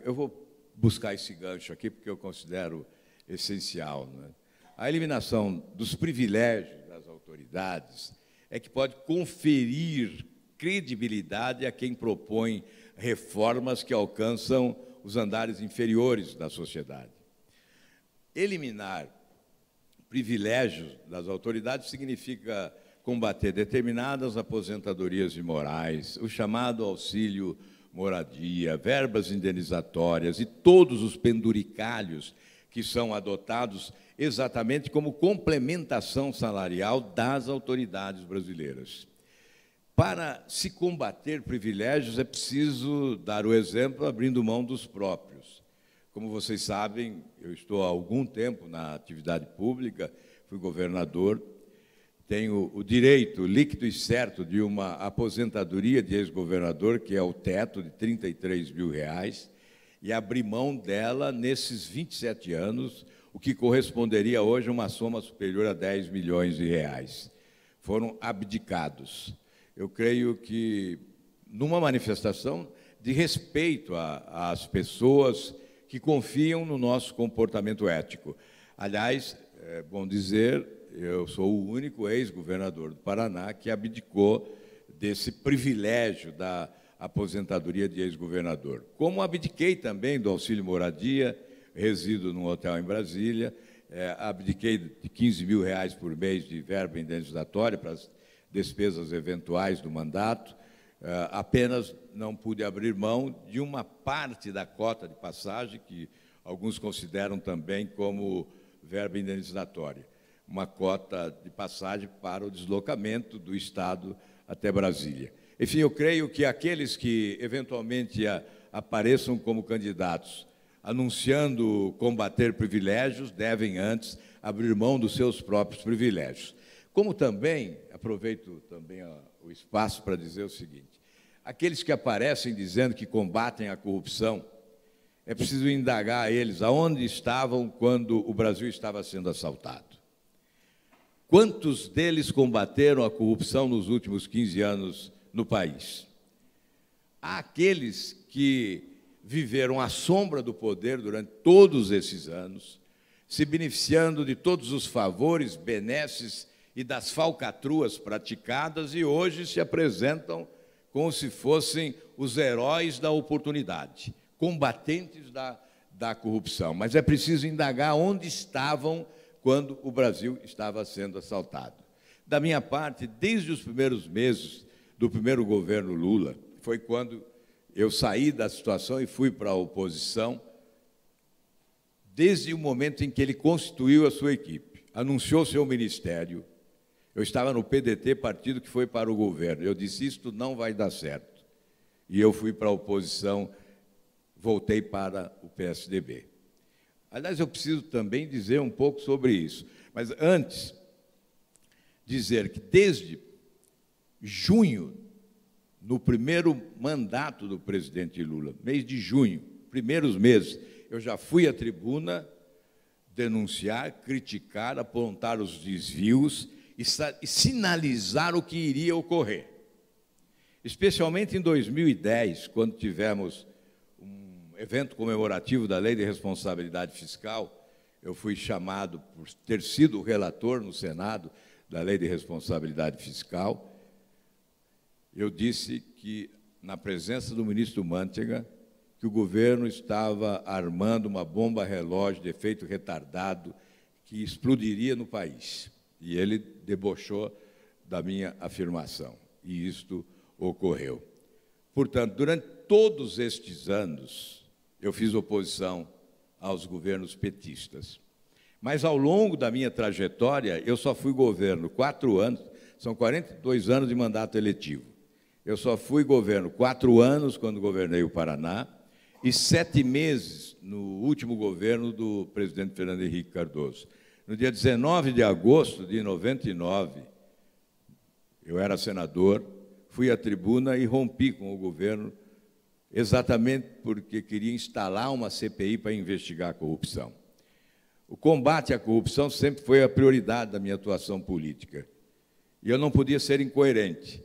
eu vou buscar esse gancho aqui porque eu considero essencial, né? A eliminação dos privilégios das autoridades é que pode conferir credibilidade a quem propõe reformas que alcançam os andares inferiores da sociedade. Eliminar privilégios das autoridades significa combater determinadas aposentadorias imorais, o chamado auxílio moradia, verbas indenizatórias e todos os penduricalhos que são adotados exatamente como complementação salarial das autoridades brasileiras. Para se combater privilégios, é preciso dar o exemplo abrindo mão dos próprios. Como vocês sabem, eu estou há algum tempo na atividade pública, fui governador, tenho o direito líquido e certo de uma aposentadoria de ex-governador, que é o teto de R$ 33.000, e abri mão dela nesses 27 anos, o que corresponderia hoje a uma soma superior a R$ 10 milhões. Foram abdicados. Eu creio que, numa manifestação de respeito às pessoas que confiam no nosso comportamento ético. Aliás, é bom dizer, eu sou o único ex-governador do Paraná que abdicou desse privilégio da aposentadoria de ex-governador. Como abdiquei também do auxílio moradia, resido num hotel em Brasília, abdiquei de R$ 15.000 por mês de verba indenizatória para as despesas eventuais do mandato, apenas não pude abrir mão de uma parte da cota de passagem, que alguns consideram também como verba indenizatória, uma cota de passagem para o deslocamento do Estado até Brasília. Enfim, eu creio que aqueles que eventualmente apareçam como candidatos anunciando combater privilégios devem antes abrir mão dos seus próprios privilégios. Como também, aproveito também o espaço para dizer o seguinte, aqueles que aparecem dizendo que combatem a corrupção, é preciso indagar a eles aonde estavam quando o Brasil estava sendo assaltado. Quantos deles combateram a corrupção nos últimos 15 anos no país? Há aqueles que viveram à sombra do poder durante todos esses anos, se beneficiando de todos os favores, benesses e das falcatruas praticadas, e hoje se apresentam como se fossem os heróis da oportunidade, combatentes da corrupção. Mas é preciso indagar onde estavam quando o Brasil estava sendo assaltado. Da minha parte, desde os primeiros meses do primeiro governo Lula, foi quando eu saí da situação e fui para a oposição, desde o momento em que ele constituiu a sua equipe, anunciou seu ministério. Eu estava no PDT, partido que foi para o governo. Eu disse, isto não vai dar certo. E eu fui para a oposição, voltei para o PSDB. Aliás, eu preciso também dizer um pouco sobre isso. Mas antes, dizer que desde junho, no primeiro mandato do presidente Lula, mês de junho, primeiros meses, eu já fui à tribuna denunciar, criticar, apontar os desvios e sinalizar o que iria ocorrer. Especialmente em 2010, quando tivemos um evento comemorativo da Lei de Responsabilidade Fiscal, eu fui chamado por ter sido o relator no Senado da Lei de Responsabilidade Fiscal. Eu disse que, na presença do ministro Mantega, que o governo estava armando uma bomba relógio de efeito retardado que explodiria no país. E ele debochou da minha afirmação, e isto ocorreu. Portanto, durante todos estes anos, eu fiz oposição aos governos petistas. Mas, ao longo da minha trajetória, eu só fui governo 4 anos, são 42 anos de mandato eletivo. Eu só fui governo 4 anos, quando governei o Paraná, e 7 meses no último governo do presidente Fernando Henrique Cardoso. No dia 19 de agosto de 99, eu era senador, fui à tribuna e rompi com o governo exatamente porque queria instalar uma CPI para investigar a corrupção. O combate à corrupção sempre foi a prioridade da minha atuação política. E eu não podia ser incoerente.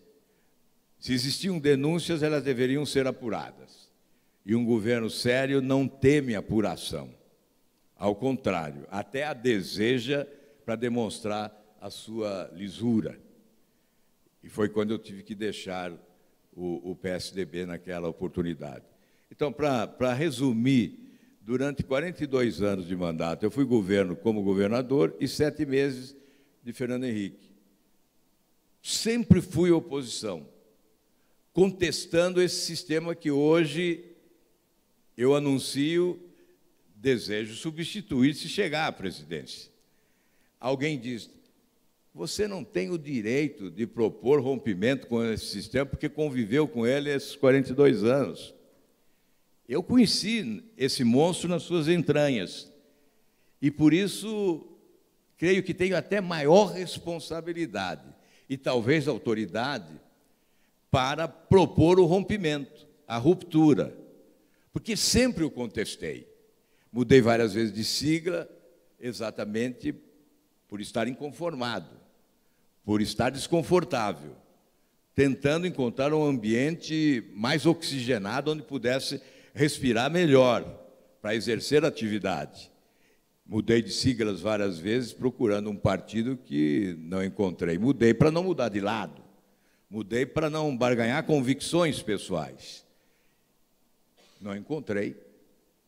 Se existiam denúncias, elas deveriam ser apuradas. E um governo sério não teme apuração. Ao contrário, até a deseja para demonstrar a sua lisura. E foi quando eu tive que deixar o PSDB naquela oportunidade. Então, para resumir, durante 42 anos de mandato, eu fui governo como governador e 7 meses de Fernando Henrique. Sempre fui oposição, contestando esse sistema que hoje eu anuncio, desejo substituir se chegar à presidência. Alguém diz, você não tem o direito de propor rompimento com esse sistema porque conviveu com ele esses 42 anos. Eu conheci esse monstro nas suas entranhas e, por isso, creio que tenho até maior responsabilidade e talvez autoridade para propor o rompimento, a ruptura, porque sempre o contestei. Mudei várias vezes de sigla, exatamente por estar inconformado, por estar desconfortável, tentando encontrar um ambiente mais oxigenado, onde pudesse respirar melhor, para exercer a atividade. Mudei de siglas várias vezes, procurando um partido que não encontrei. Mudei para não mudar de lado, mudei para não barganhar convicções pessoais. Não encontrei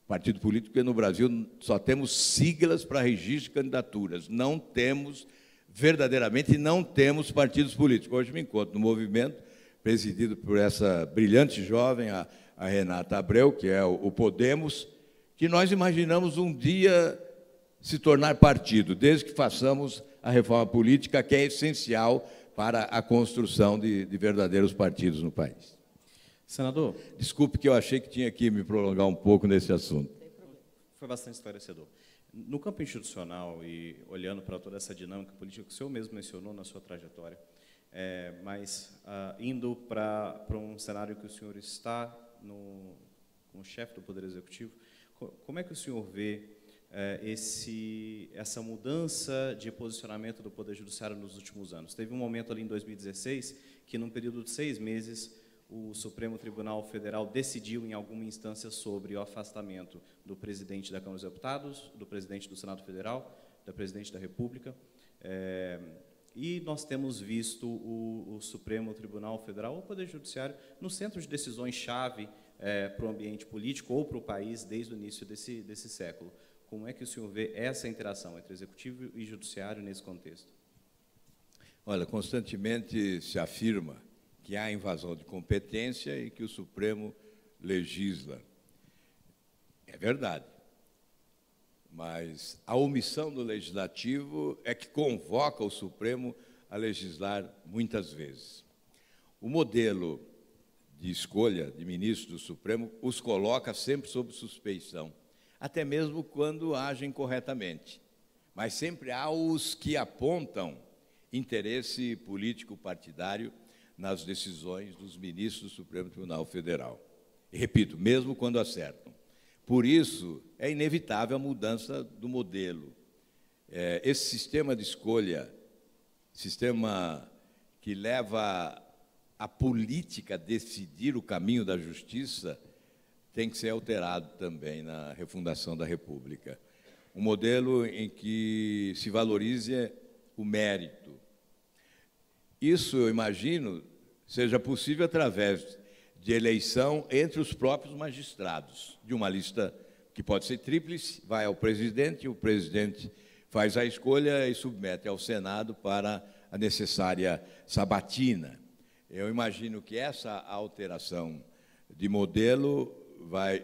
partido político, porque no Brasil só temos siglas para registro de candidaturas, não temos, verdadeiramente, não temos partidos políticos. Hoje me encontro no movimento, presidido por essa brilhante jovem, a Renata Abreu, que é o Podemos, que nós imaginamos um dia se tornar partido, desde que façamos a reforma política, que é essencial para a construção de verdadeiros partidos no país. Senador. Desculpe que eu achei que tinha que me prolongar um pouco nesse assunto. Foi bastante esclarecedor. No campo institucional e olhando para toda essa dinâmica política que o senhor mesmo mencionou na sua trajetória, mas indo para um cenário que o senhor está como chefe do Poder Executivo, como é que o senhor vê essa mudança de posicionamento do Poder Judiciário nos últimos anos? Teve um momento ali em 2016 que, num período de 6 meses, o Supremo Tribunal Federal decidiu em alguma instância sobre o afastamento do presidente da Câmara dos Deputados, do presidente do Senado Federal, da presidente da República, e nós temos visto o Supremo Tribunal Federal, o Poder Judiciário, no centro de decisões-chave para o ambiente político ou para o país desde o início desse século. Como é que o senhor vê essa interação entre Executivo e Judiciário nesse contexto? Olha, constantemente se afirma que há invasão de competência e que o Supremo legisla. É verdade. Mas a omissão do Legislativo é que convoca o Supremo a legislar muitas vezes. O modelo de escolha de ministros do Supremo os coloca sempre sob suspeição, até mesmo quando agem corretamente. Mas sempre há os que apontam interesse político partidário nas decisões dos ministros do Supremo Tribunal Federal. E, repito, mesmo quando acertam. Por isso, é inevitável a mudança do modelo. Esse sistema de escolha, sistema que leva a política a decidir o caminho da justiça, tem que ser alterado também na refundação da República. Um modelo em que se valorize o mérito. Isso, eu imagino, seja possível através de eleição entre os próprios magistrados, de uma lista que pode ser tríplice, vai ao presidente, o presidente faz a escolha e submete ao Senado para a necessária sabatina. Eu imagino que essa alteração de modelo vai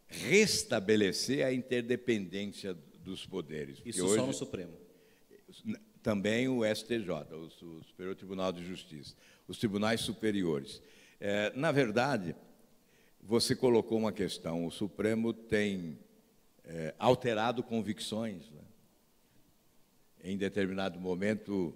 restabelecer a interdependência dos poderes. Isso hoje, só no Supremo? Também o STJ, o Superior Tribunal de Justiça, os tribunais superiores. Na verdade, você colocou uma questão, o Supremo tem alterado convicções, né? Em determinado momento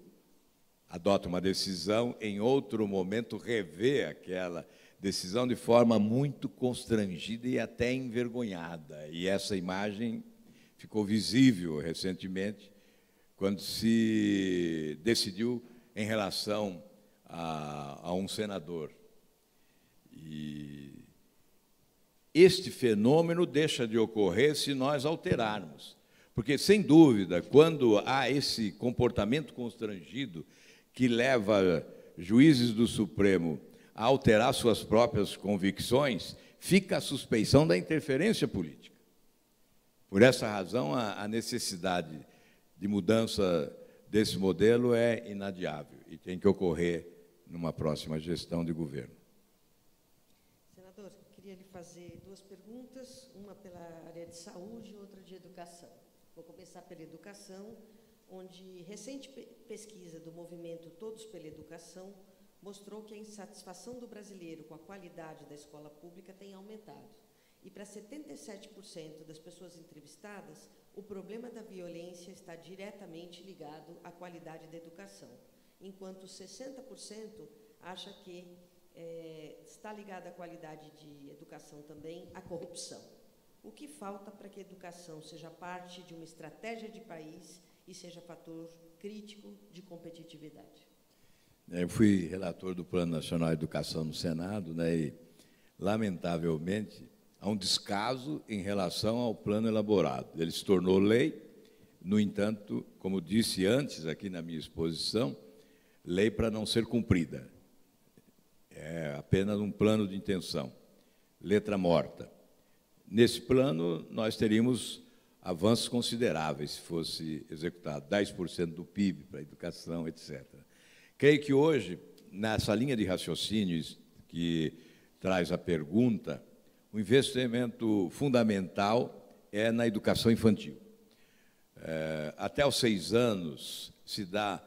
adota uma decisão, em outro momento revê aquela decisão de forma muito constrangida e até envergonhada. E essa imagem ficou visível recentemente, quando se decidiu em relação a um senador. E este fenômeno deixa de ocorrer se nós alterarmos. Porque, sem dúvida, quando há esse comportamento constrangido que leva juízes do Supremo a alterar suas próprias convicções, fica a suspeição da interferência política. Por essa razão, a necessidade de mudança desse modelo é inadiável e tem que ocorrer numa próxima gestão de governo. Senador, queria lhe fazer duas perguntas, uma pela área de saúde e outra de educação. Vou começar pela educação, onde recente pesquisa do movimento Todos pela Educação mostrou que a insatisfação do brasileiro com a qualidade da escola pública tem aumentado. E para 77% das pessoas entrevistadas, o problema da violência está diretamente ligado à qualidade da educação, enquanto 60% acha que está ligado à qualidade de educação também à corrupção. O que falta para que a educação seja parte de uma estratégia de país e seja fator crítico de competitividade? Eu fui relator do Plano Nacional de Educação no Senado, né, e, lamentavelmente, há um descaso em relação ao plano elaborado. Ele se tornou lei, no entanto, como disse antes aqui na minha exposição, lei para não ser cumprida. É apenas um plano de intenção, letra morta. Nesse plano, nós teríamos avanços consideráveis se fosse executado, 10% do PIB para a educação, etc. Creio que hoje, nessa linha de raciocínios que traz a pergunta, o investimento fundamental é na educação infantil. Até os 6 anos se dá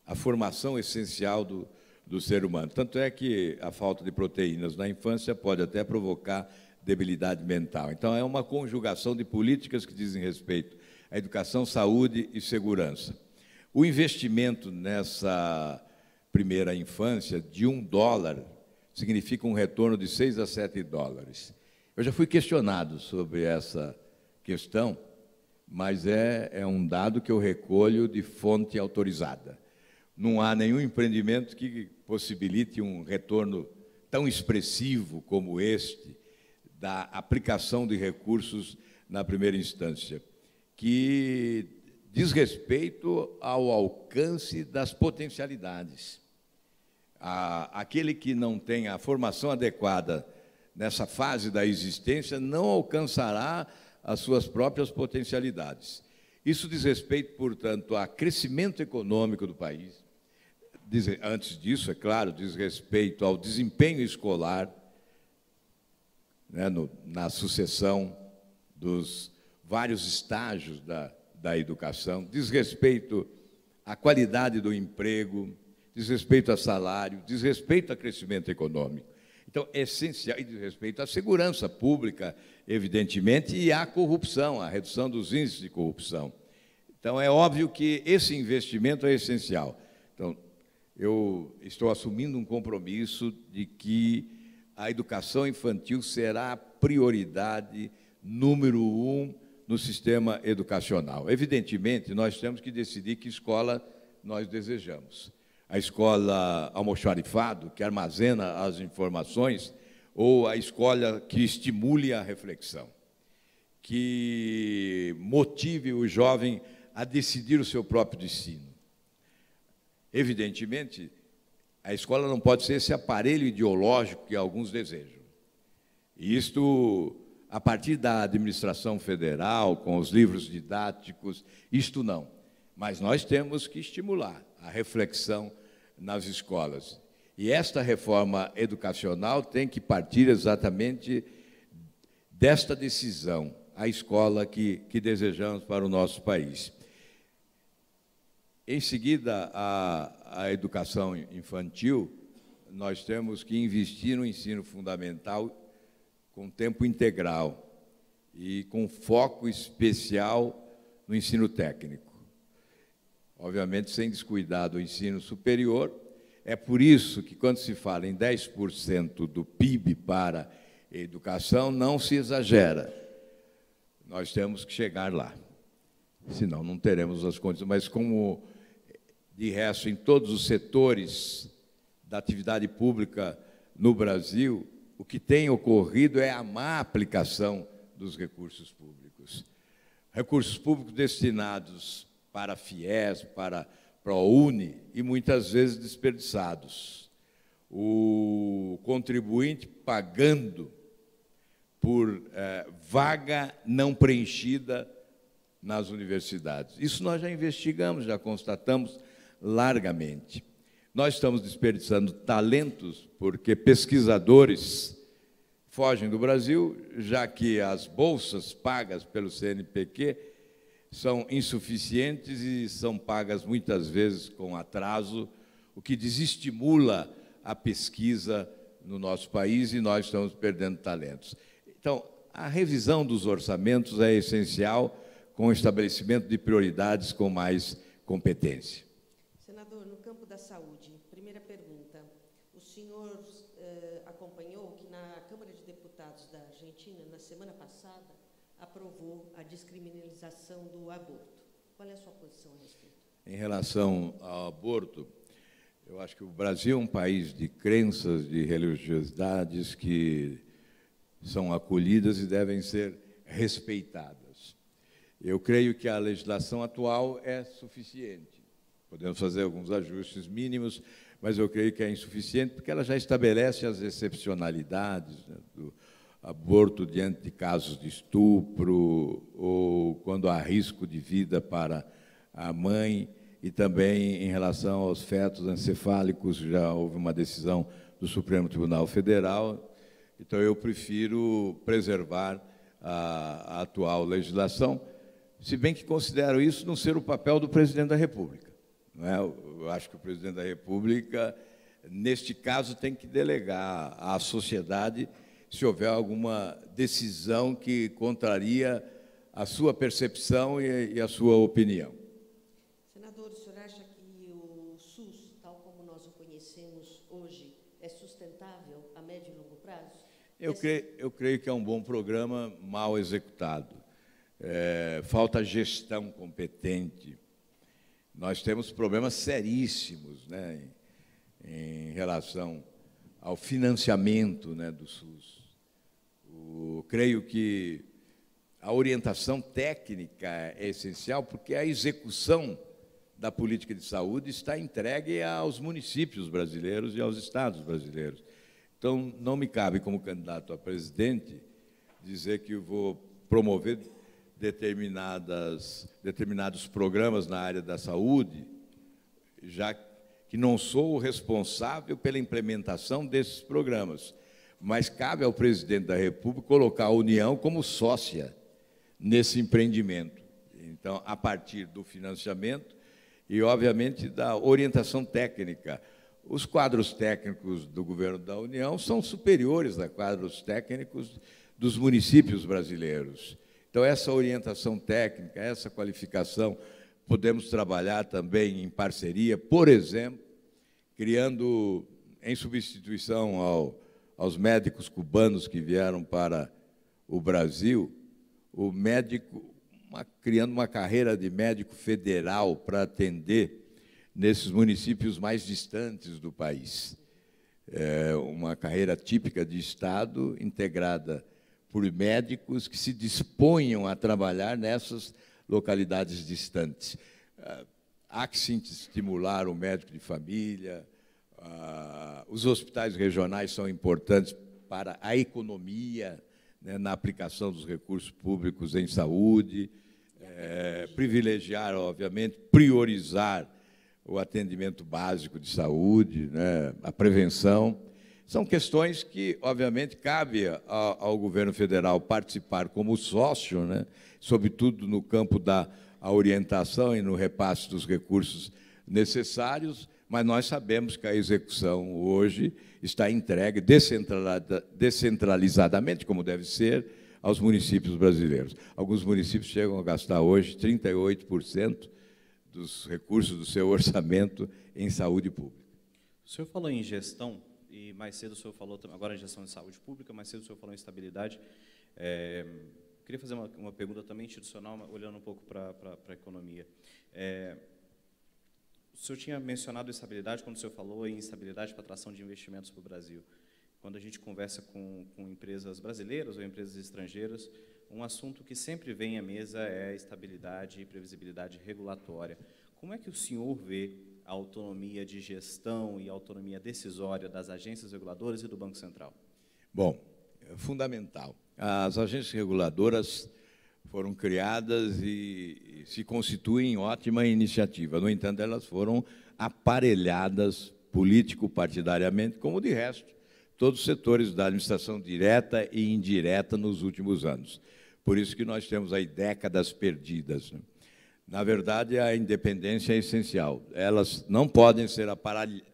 a formação essencial do ser humano. Tanto é que a falta de proteínas na infância pode até provocar debilidade mental. Então, é uma conjugação de políticas que dizem respeito à educação, saúde e segurança. O investimento nessa primeira infância de $1 significa um retorno de 6 a 7 dólares. Eu já fui questionado sobre essa questão, mas é um dado que eu recolho de fonte autorizada. Não há nenhum empreendimento que possibilite um retorno tão expressivo como este da aplicação de recursos na primeira instância, que diz respeito ao alcance das potencialidades. Aquele que não tem a formação adequada nessa fase da existência não alcançará as suas próprias potencialidades. Isso diz respeito, portanto, a crescimento econômico do país. Antes disso, é claro, diz respeito ao desempenho escolar, né, na sucessão dos vários estágios da educação, diz respeito à qualidade do emprego, diz respeito a salário, diz respeito a crescimento econômico. Então, é essencial, e diz respeito à segurança pública, evidentemente, e à corrupção, à redução dos índices de corrupção. Então, é óbvio que esse investimento é essencial. Então, eu estou assumindo um compromisso de que a educação infantil será a prioridade número 1 no sistema educacional. Evidentemente, nós temos que decidir que escola nós desejamos. A escola almoxarifado, que armazena as informações, ou a escola que estimule a reflexão, que motive o jovem a decidir o seu próprio destino. Evidentemente, a escola não pode ser esse aparelho ideológico que alguns desejam. E isto, a partir da administração federal, com os livros didáticos, isto não. Mas nós temos que estimular a reflexão nas escolas. E esta reforma educacional tem que partir exatamente desta decisão, a escola que desejamos para o nosso país. Em seguida, a educação infantil, nós temos que investir no ensino fundamental com tempo integral e com foco especial no ensino técnico. Obviamente, sem descuidar do ensino superior, É por isso que, quando se fala em 10% do PIB para educação, não se exagera. Nós temos que chegar lá, senão não teremos as condições. Mas, como, de resto, em todos os setores da atividade pública no Brasil, o que tem ocorrido é a má aplicação dos recursos públicos. Recursos públicos destinados para a FIES, para a ProUni, e muitas vezes desperdiçados. O contribuinte pagando por vaga não preenchida nas universidades. Isso nós já investigamos, já constatamos largamente. Nós estamos desperdiçando talentos porque pesquisadores fogem do Brasil, já que as bolsas pagas pelo CNPq são insuficientes e são pagas muitas vezes com atraso, o que desestimula a pesquisa no nosso país, e nós estamos perdendo talentos. Então, a revisão dos orçamentos é essencial, com o estabelecimento de prioridades com mais competência. Senador, no campo da saúde, primeira pergunta. O senhor acompanhou que na Câmara de Deputados da Argentina, na semana passada, aprovou a descriminalização do aborto. Qual é a sua posição a respeito? Em relação ao aborto, eu acho que o Brasil é um país de crenças, de religiosidades que são acolhidas e devem ser respeitadas. Eu creio que a legislação atual é suficiente. Podemos fazer alguns ajustes mínimos, mas eu creio que é insuficiente, porque ela já estabelece as excepcionalidades, né, do aborto diante de casos de estupro, ou quando há risco de vida para a mãe, e também em relação aos fetos encefálicos, já houve uma decisão do Supremo Tribunal Federal. Então, eu prefiro preservar a atual legislação, se bem que considero isso não ser o papel do presidente da República. Não é? Eu acho que o presidente da República, neste caso, tem que delegar à sociedade se houver alguma decisão que contraria a sua percepção e a sua opinião. Senador, o senhor acha que o SUS, tal como nós o conhecemos hoje, é sustentável a médio e longo prazo? Eu creio que é um bom programa mal executado. Falta gestão competente. Nós temos problemas seríssimos, né, em relação ao financiamento, né, do SUS. Creio que a orientação técnica é essencial, porque a execução da política de saúde está entregue aos municípios brasileiros e aos estados brasileiros. Então, não me cabe, como candidato a presidente, dizer que eu vou promover determinados programas na área da saúde, já que não sou o responsável pela implementação desses programas, mas cabe ao presidente da República colocar a União como sócia nesse empreendimento. Então, a partir do financiamento e, obviamente, da orientação técnica. Os quadros técnicos do governo da União são superiores a quadros técnicos dos municípios brasileiros. Então, essa orientação técnica, essa qualificação, podemos trabalhar também em parceria, por exemplo, criando, em substituição aos médicos cubanos que vieram para o Brasil, criando uma carreira de médico federal para atender nesses municípios mais distantes do país. Uma carreira típica de Estado, integrada por médicos que se disponham a trabalhar nessas localidades distantes. Há que se estimular o médico de família, os hospitais regionais são importantes para a economia, né, na aplicação dos recursos públicos em saúde, privilegiar, obviamente, priorizar o atendimento básico de saúde, né, a prevenção. São questões que, obviamente, cabe ao governo federal participar como sócio, né, sobretudo no campo da orientação e no repasse dos recursos necessários, mas nós sabemos que a execução hoje está entregue descentralizadamente, como deve ser, aos municípios brasileiros. Alguns municípios chegam a gastar hoje 38% dos recursos do seu orçamento em saúde pública. O senhor falou em gestão, e mais cedo o senhor falou, agora em gestão de saúde pública, mais cedo o senhor falou em estabilidade. Queria fazer uma pergunta também institucional, olhando um pouco para a economia. O senhor tinha mencionado estabilidade quando o senhor falou em estabilidade para atração de investimentos para o Brasil. Quando a gente conversa com empresas brasileiras ou empresas estrangeiras, um assunto que sempre vem à mesa é estabilidade e previsibilidade regulatória. Como é que o senhor vê a autonomia de gestão e a autonomia decisória das agências reguladoras e do Banco Central? Bom, é fundamental. As agências reguladoras foram criadas e se constituem em ótima iniciativa. No entanto, elas foram aparelhadas político-partidariamente, como de resto, todos os setores da administração direta e indireta nos últimos anos. Por isso que nós temos aí décadas perdidas. Na verdade, a independência é essencial. Elas não podem ser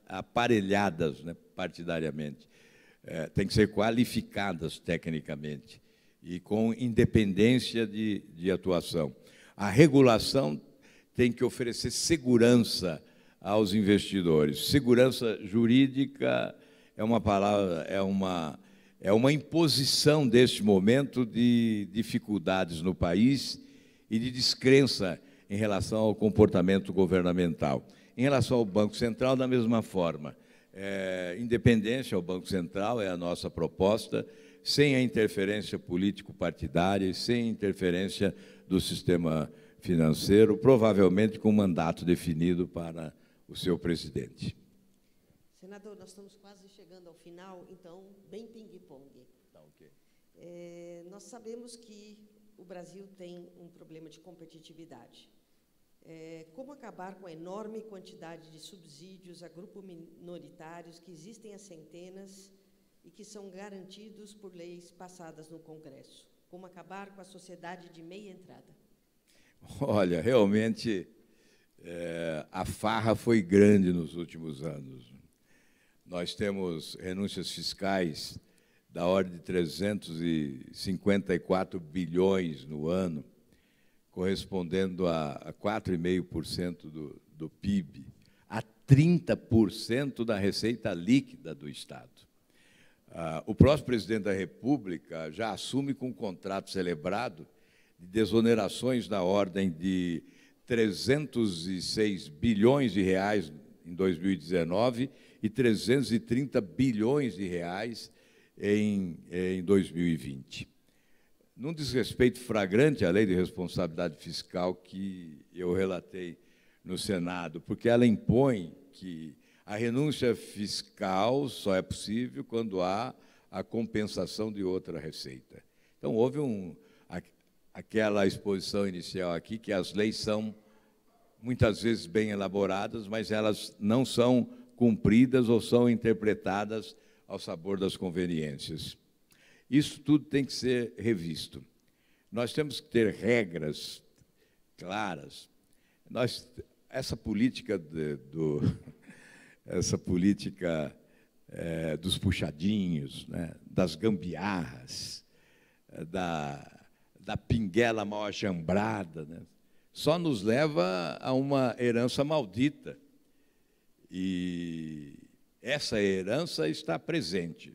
aparelhadas, né, partidariamente. Tem que ser qualificadas tecnicamente e com independência de atuação. A regulação tem que oferecer segurança aos investidores. Segurança jurídica é uma palavra, é uma imposição deste momento de dificuldades no país e de descrença em relação ao comportamento governamental. Em relação ao Banco Central, da mesma forma. Independência ao Banco Central é a nossa proposta, sem a interferência político-partidária e sem interferência do sistema financeiro, provavelmente com um mandato definido para o seu presidente. Senador, nós estamos quase chegando ao final, então, bem ping-pong. Tá, okay. Nós sabemos que o Brasil tem um problema de competitividade. Como acabar com a enorme quantidade de subsídios a grupos minoritários que existem há centenas e que são garantidos por leis passadas no Congresso? Como acabar com a sociedade de meia entrada? Olha, realmente, a farra foi grande nos últimos anos. Nós temos renúncias fiscais da ordem de 354 bilhões no ano, correspondendo a 4,5% do PIB, a 30% da receita líquida do Estado. O próximo presidente da República já assume com um contrato celebrado de desonerações da ordem de 306 bilhões de reais em 2019 e 330 bilhões de reais em 2020. Num desrespeito flagrante à lei de responsabilidade fiscal que eu relatei no Senado, porque ela impõe que a renúncia fiscal só é possível quando há a compensação de outra receita. Então, houve aquela exposição inicial aqui, que as leis são, muitas vezes, bem elaboradas, mas elas não são cumpridas ou são interpretadas ao sabor das conveniências. Isso tudo tem que ser revisto. Nós temos que ter regras claras. Essa política dos puxadinhos, né, das gambiarras, da pinguela mal achambrada, né, só nos leva a uma herança maldita. E essa herança está presente.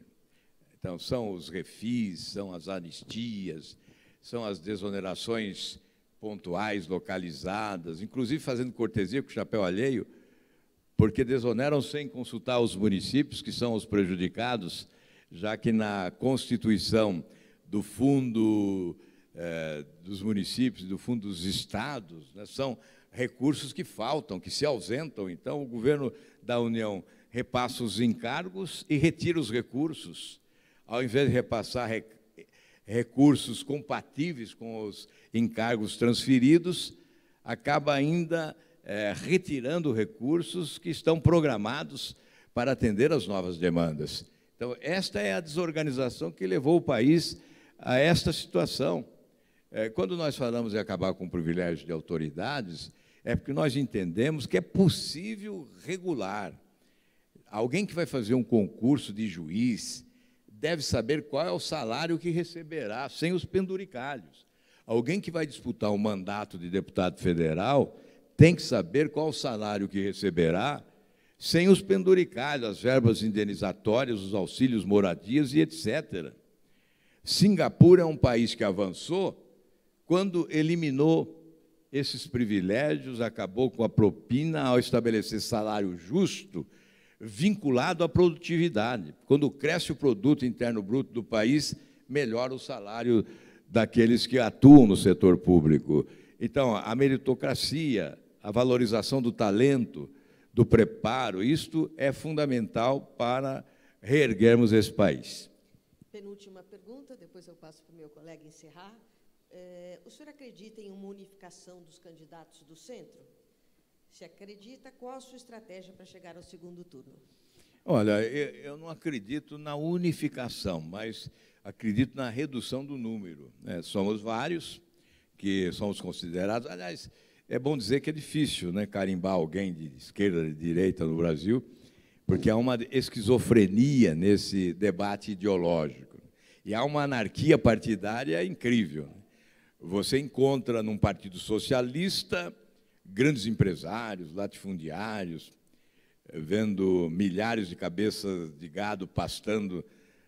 Então, são os refis, são as anistias, são as desonerações pontuais, localizadas, inclusive fazendo cortesia com o chapéu alheio, porque desoneram sem consultar os municípios, que são os prejudicados, já que na constituição do Fundo dos Municípios, do Fundo dos Estados, né, são recursos que faltam, que se ausentam. Então, o governo da União repassa os encargos e retira os recursos, ao invés de repassar recursos compatíveis com os encargos transferidos, acaba ainda retirando recursos que estão programados para atender às novas demandas. Então, esta é a desorganização que levou o país a esta situação. Quando nós falamos em acabar com o privilégio de autoridades, é porque nós entendemos que é possível regular. Alguém que vai fazer um concurso de juiz deve saber qual é o salário que receberá, sem os penduricalhos. Alguém que vai disputar um mandato de deputado federal tem que saber qual o salário que receberá, sem os penduricalhos, as verbas indenizatórias, os auxílios moradias e etc. Singapura é um país que avançou quando eliminou esses privilégios, acabou com a propina ao estabelecer salário justo vinculado à produtividade. Quando cresce o produto interno bruto do país, melhora o salário daqueles que atuam no setor público. Então, a meritocracia, a valorização do talento, do preparo, isto é fundamental para reerguermos esse país. Penúltima pergunta, depois eu passo para o meu colega encerrar. O senhor acredita em uma unificação dos candidatos do centro? Se acredita, qual a sua estratégia para chegar ao segundo turno? Olha, eu não acredito na unificação, mas acredito na redução do número, né? Somos vários que somos considerados. Aliás, é bom dizer que é difícil, né, carimbar alguém de esquerda, de direita no Brasil, porque há uma esquizofrenia nesse debate ideológico. E há uma anarquia partidária incrível. Você encontra num partido socialista grandes empresários, latifundiários, vendo milhares de cabeças de gado pastando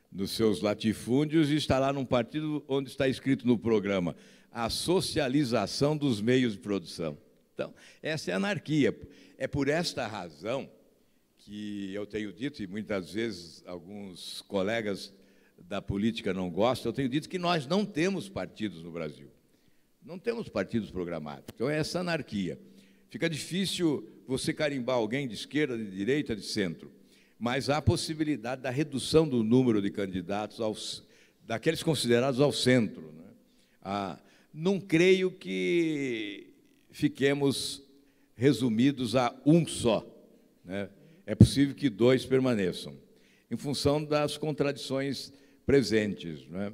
nos seus latifúndios, e está lá num partido onde está escrito no programa a socialização dos meios de produção. Então, essa é a anarquia. É por esta razão que eu tenho dito, e muitas vezes alguns colegas da política não gostam, eu tenho dito que nós não temos partidos no Brasil. Não temos partidos programados. Então, é essa anarquia. Fica difícil você carimbar alguém de esquerda, de direita, de centro, mas há a possibilidade da redução do número de candidatos daqueles considerados ao centro, né? Não creio que fiquemos resumidos a um só, né? É possível que dois permaneçam, em função das contradições presentes, né?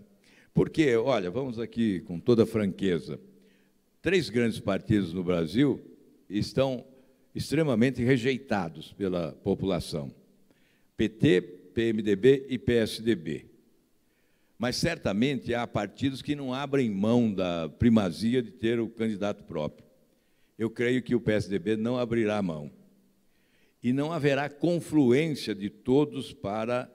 Porque, olha, vamos aqui com toda franqueza, 3 grandes partidos no Brasil estão extremamente rejeitados pela população: PT, PMDB e PSDB. Mas, certamente, há partidos que não abrem mão da primazia de ter o candidato próprio. Eu creio que o PSDB não abrirá mão. E não haverá confluência de todos para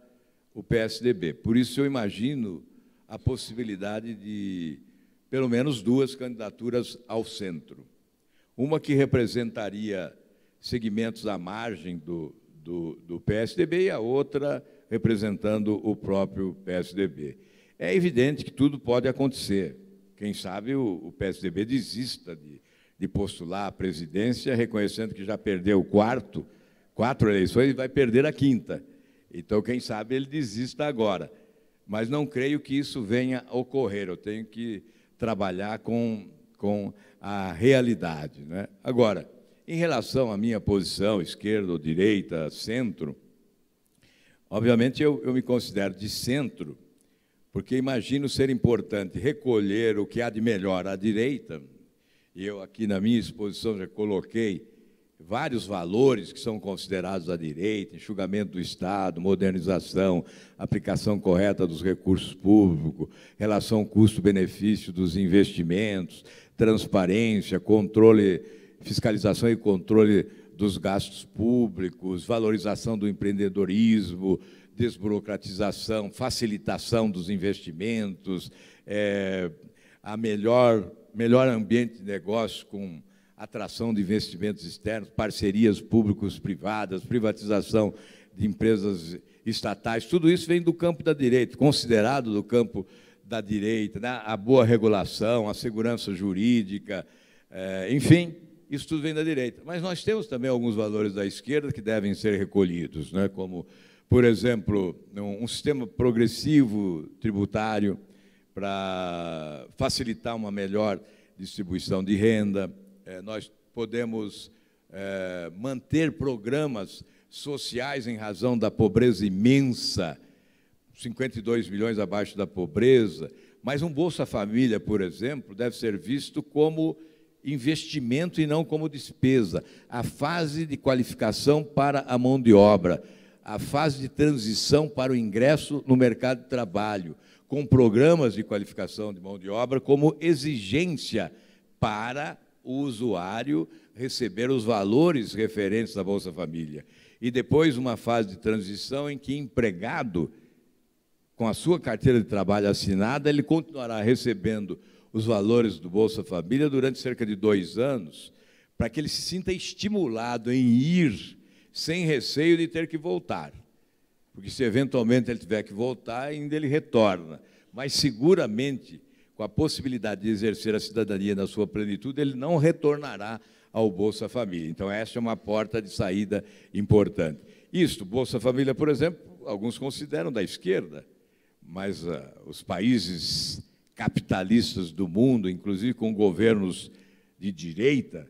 o PSDB. Por isso, eu imagino a possibilidade de, pelo menos, 2 candidaturas ao centro. Uma que representaria segmentos à margem do PSDB e a outra representando o próprio PSDB. É evidente que tudo pode acontecer. Quem sabe o PSDB desista de postular a presidência, reconhecendo que já perdeu 4 eleições e vai perder a 5ª. Então, quem sabe ele desista agora. Mas não creio que isso venha a ocorrer. Eu tenho que trabalhar com a realidade, né? Agora, em relação à minha posição, esquerda ou direita, centro, obviamente eu me considero de centro, porque imagino ser importante recolher o que há de melhor à direita, e eu aqui na minha exposição já coloquei vários valores que são considerados à direita: enxugamento do Estado, modernização, aplicação correta dos recursos públicos, relação custo-benefício dos investimentos, transparência, controle, fiscalização e controle dos gastos públicos, valorização do empreendedorismo, desburocratização, facilitação dos investimentos, a melhor ambiente de negócio com atração de investimentos externos, parcerias públicos-privadas, privatização de empresas estatais. Tudo isso vem do campo da direita, considerado do campo da direita, né? A boa regulação, a segurança jurídica, enfim, isso tudo vem da direita. Mas nós temos também alguns valores da esquerda que devem ser recolhidos, né? Como, por exemplo, um sistema progressivo tributário para facilitar uma melhor distribuição de renda. Nós podemos manter programas sociais em razão da pobreza imensa, 52 milhões abaixo da pobreza, mas um Bolsa Família, por exemplo, deve ser visto como investimento e não como despesa. A fase de qualificação para a mão de obra, a fase de transição para o ingresso no mercado de trabalho, com programas de qualificação de mão de obra como exigência para o usuário receber os valores referentes da Bolsa Família. e depois uma fase de transição em que empregado, com a sua carteira de trabalho assinada, ele continuará recebendo os valores do Bolsa Família durante cerca de 2 anos, para que ele se sinta estimulado em ir, sem receio de ter que voltar. Porque se eventualmente ele tiver que voltar, ainda ele retorna. Mas seguramente, com a possibilidade de exercer a cidadania na sua plenitude, ele não retornará ao Bolsa Família. Então, essa é uma porta de saída importante. Isto, Bolsa Família, por exemplo, alguns consideram da esquerda, mas os países capitalistas do mundo, inclusive com governos de direita,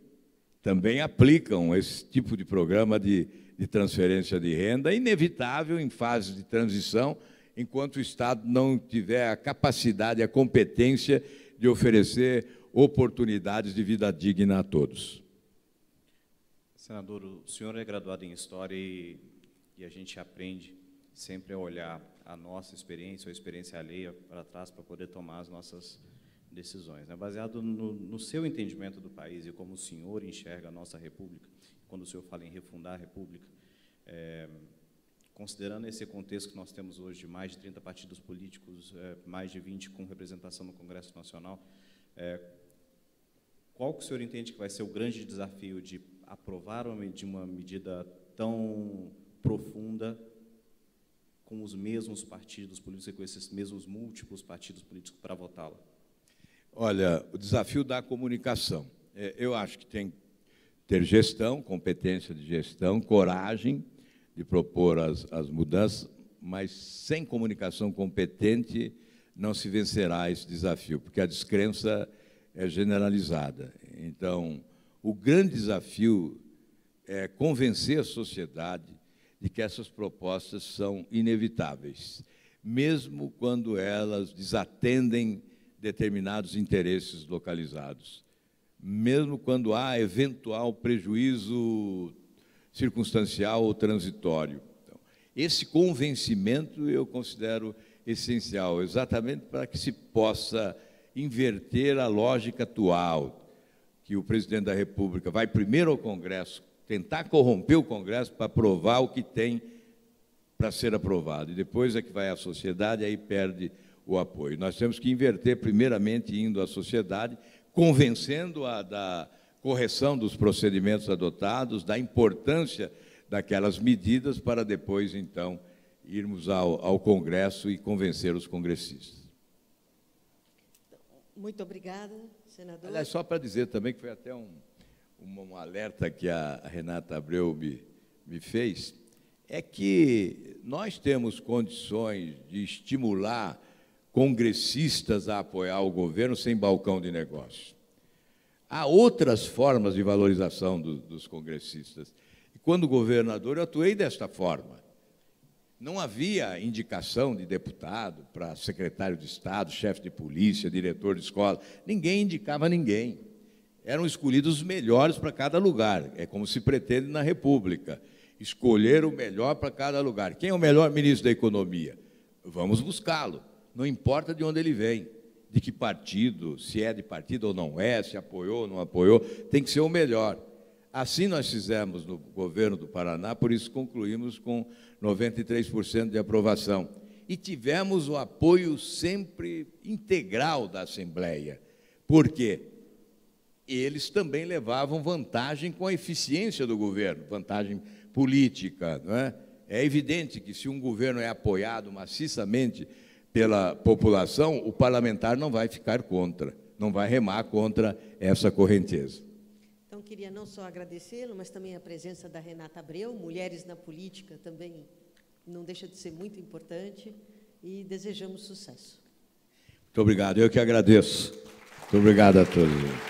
também aplicam esse tipo de programa de transferência de renda, inevitável em fase de transição, enquanto o Estado não tiver a capacidade, a competência de oferecer oportunidades de vida digna a todos. Senador, o senhor é graduado em História e a gente aprende sempre a olhar a nossa experiência, ou a experiência alheia, para trás, para poder tomar as nossas decisões. Baseado no seu entendimento do país e como o senhor enxerga a nossa República, quando o senhor fala em refundar a República, considerando esse contexto que nós temos hoje de mais de 30 partidos políticos, mais de 20 com representação no Congresso Nacional, qual que o senhor entende que vai ser o grande desafio de aprovar uma medida tão profunda com os mesmos partidos políticos e com esses mesmos múltiplos partidos políticos para votá-la? Olha, o desafio da comunicação. Eu acho que tem que ter gestão, competência de gestão, coragem de propor as mudanças, mas sem comunicação competente não se vencerá esse desafio, porque a descrença é generalizada. Então, o grande desafio é convencer a sociedade de que essas propostas são inevitáveis, mesmo quando elas desatendem determinados interesses localizados, mesmo quando há eventual prejuízo circunstancial ou transitório. Então, esse convencimento eu considero essencial, exatamente para que se possa inverter a lógica atual, que o presidente da República vai primeiro ao Congresso, tentar corromper o Congresso para aprovar o que tem para ser aprovado, e depois é que vai à sociedade, aí perde o apoio. Nós temos que inverter, primeiramente, indo à sociedade, convencendo-a da correção dos procedimentos adotados, da importância daquelas medidas, para depois, então, irmos ao Congresso e convencer os congressistas. Muito obrigada, senador. Aliás, só para dizer também que foi até um alerta que a Renata Abreu me fez, é que nós temos condições de estimular congressistas a apoiar o governo sem balcão de negócio. Há outras formas de valorização dos congressistas. E, quando governador, eu atuei desta forma. Não havia indicação de deputado para secretário de Estado, chefe de polícia, diretor de escola. Ninguém indicava ninguém. Eram escolhidos os melhores para cada lugar. É como se pretende na República, escolher o melhor para cada lugar. Quem é o melhor ministro da Economia? Vamos buscá-lo. Não importa de onde ele vem, de que partido, se é de partido ou não é, se apoiou ou não apoiou, tem que ser o melhor. Assim nós fizemos no governo do Paraná, por isso concluímos com 93% de aprovação. E tivemos o apoio sempre integral da Assembleia. Por quê? Eles também levavam vantagem com a eficiência do governo, vantagem política, não é? É evidente que, se um governo é apoiado maciçamente pela população, o parlamentar não vai ficar contra, não vai remar contra essa correnteza. Então, queria não só agradecê-lo, mas também a presença da Renata Abreu, Mulheres na Política, também não deixa de ser muito importante, e desejamos sucesso. Muito obrigado, eu que agradeço. Muito obrigado a todos.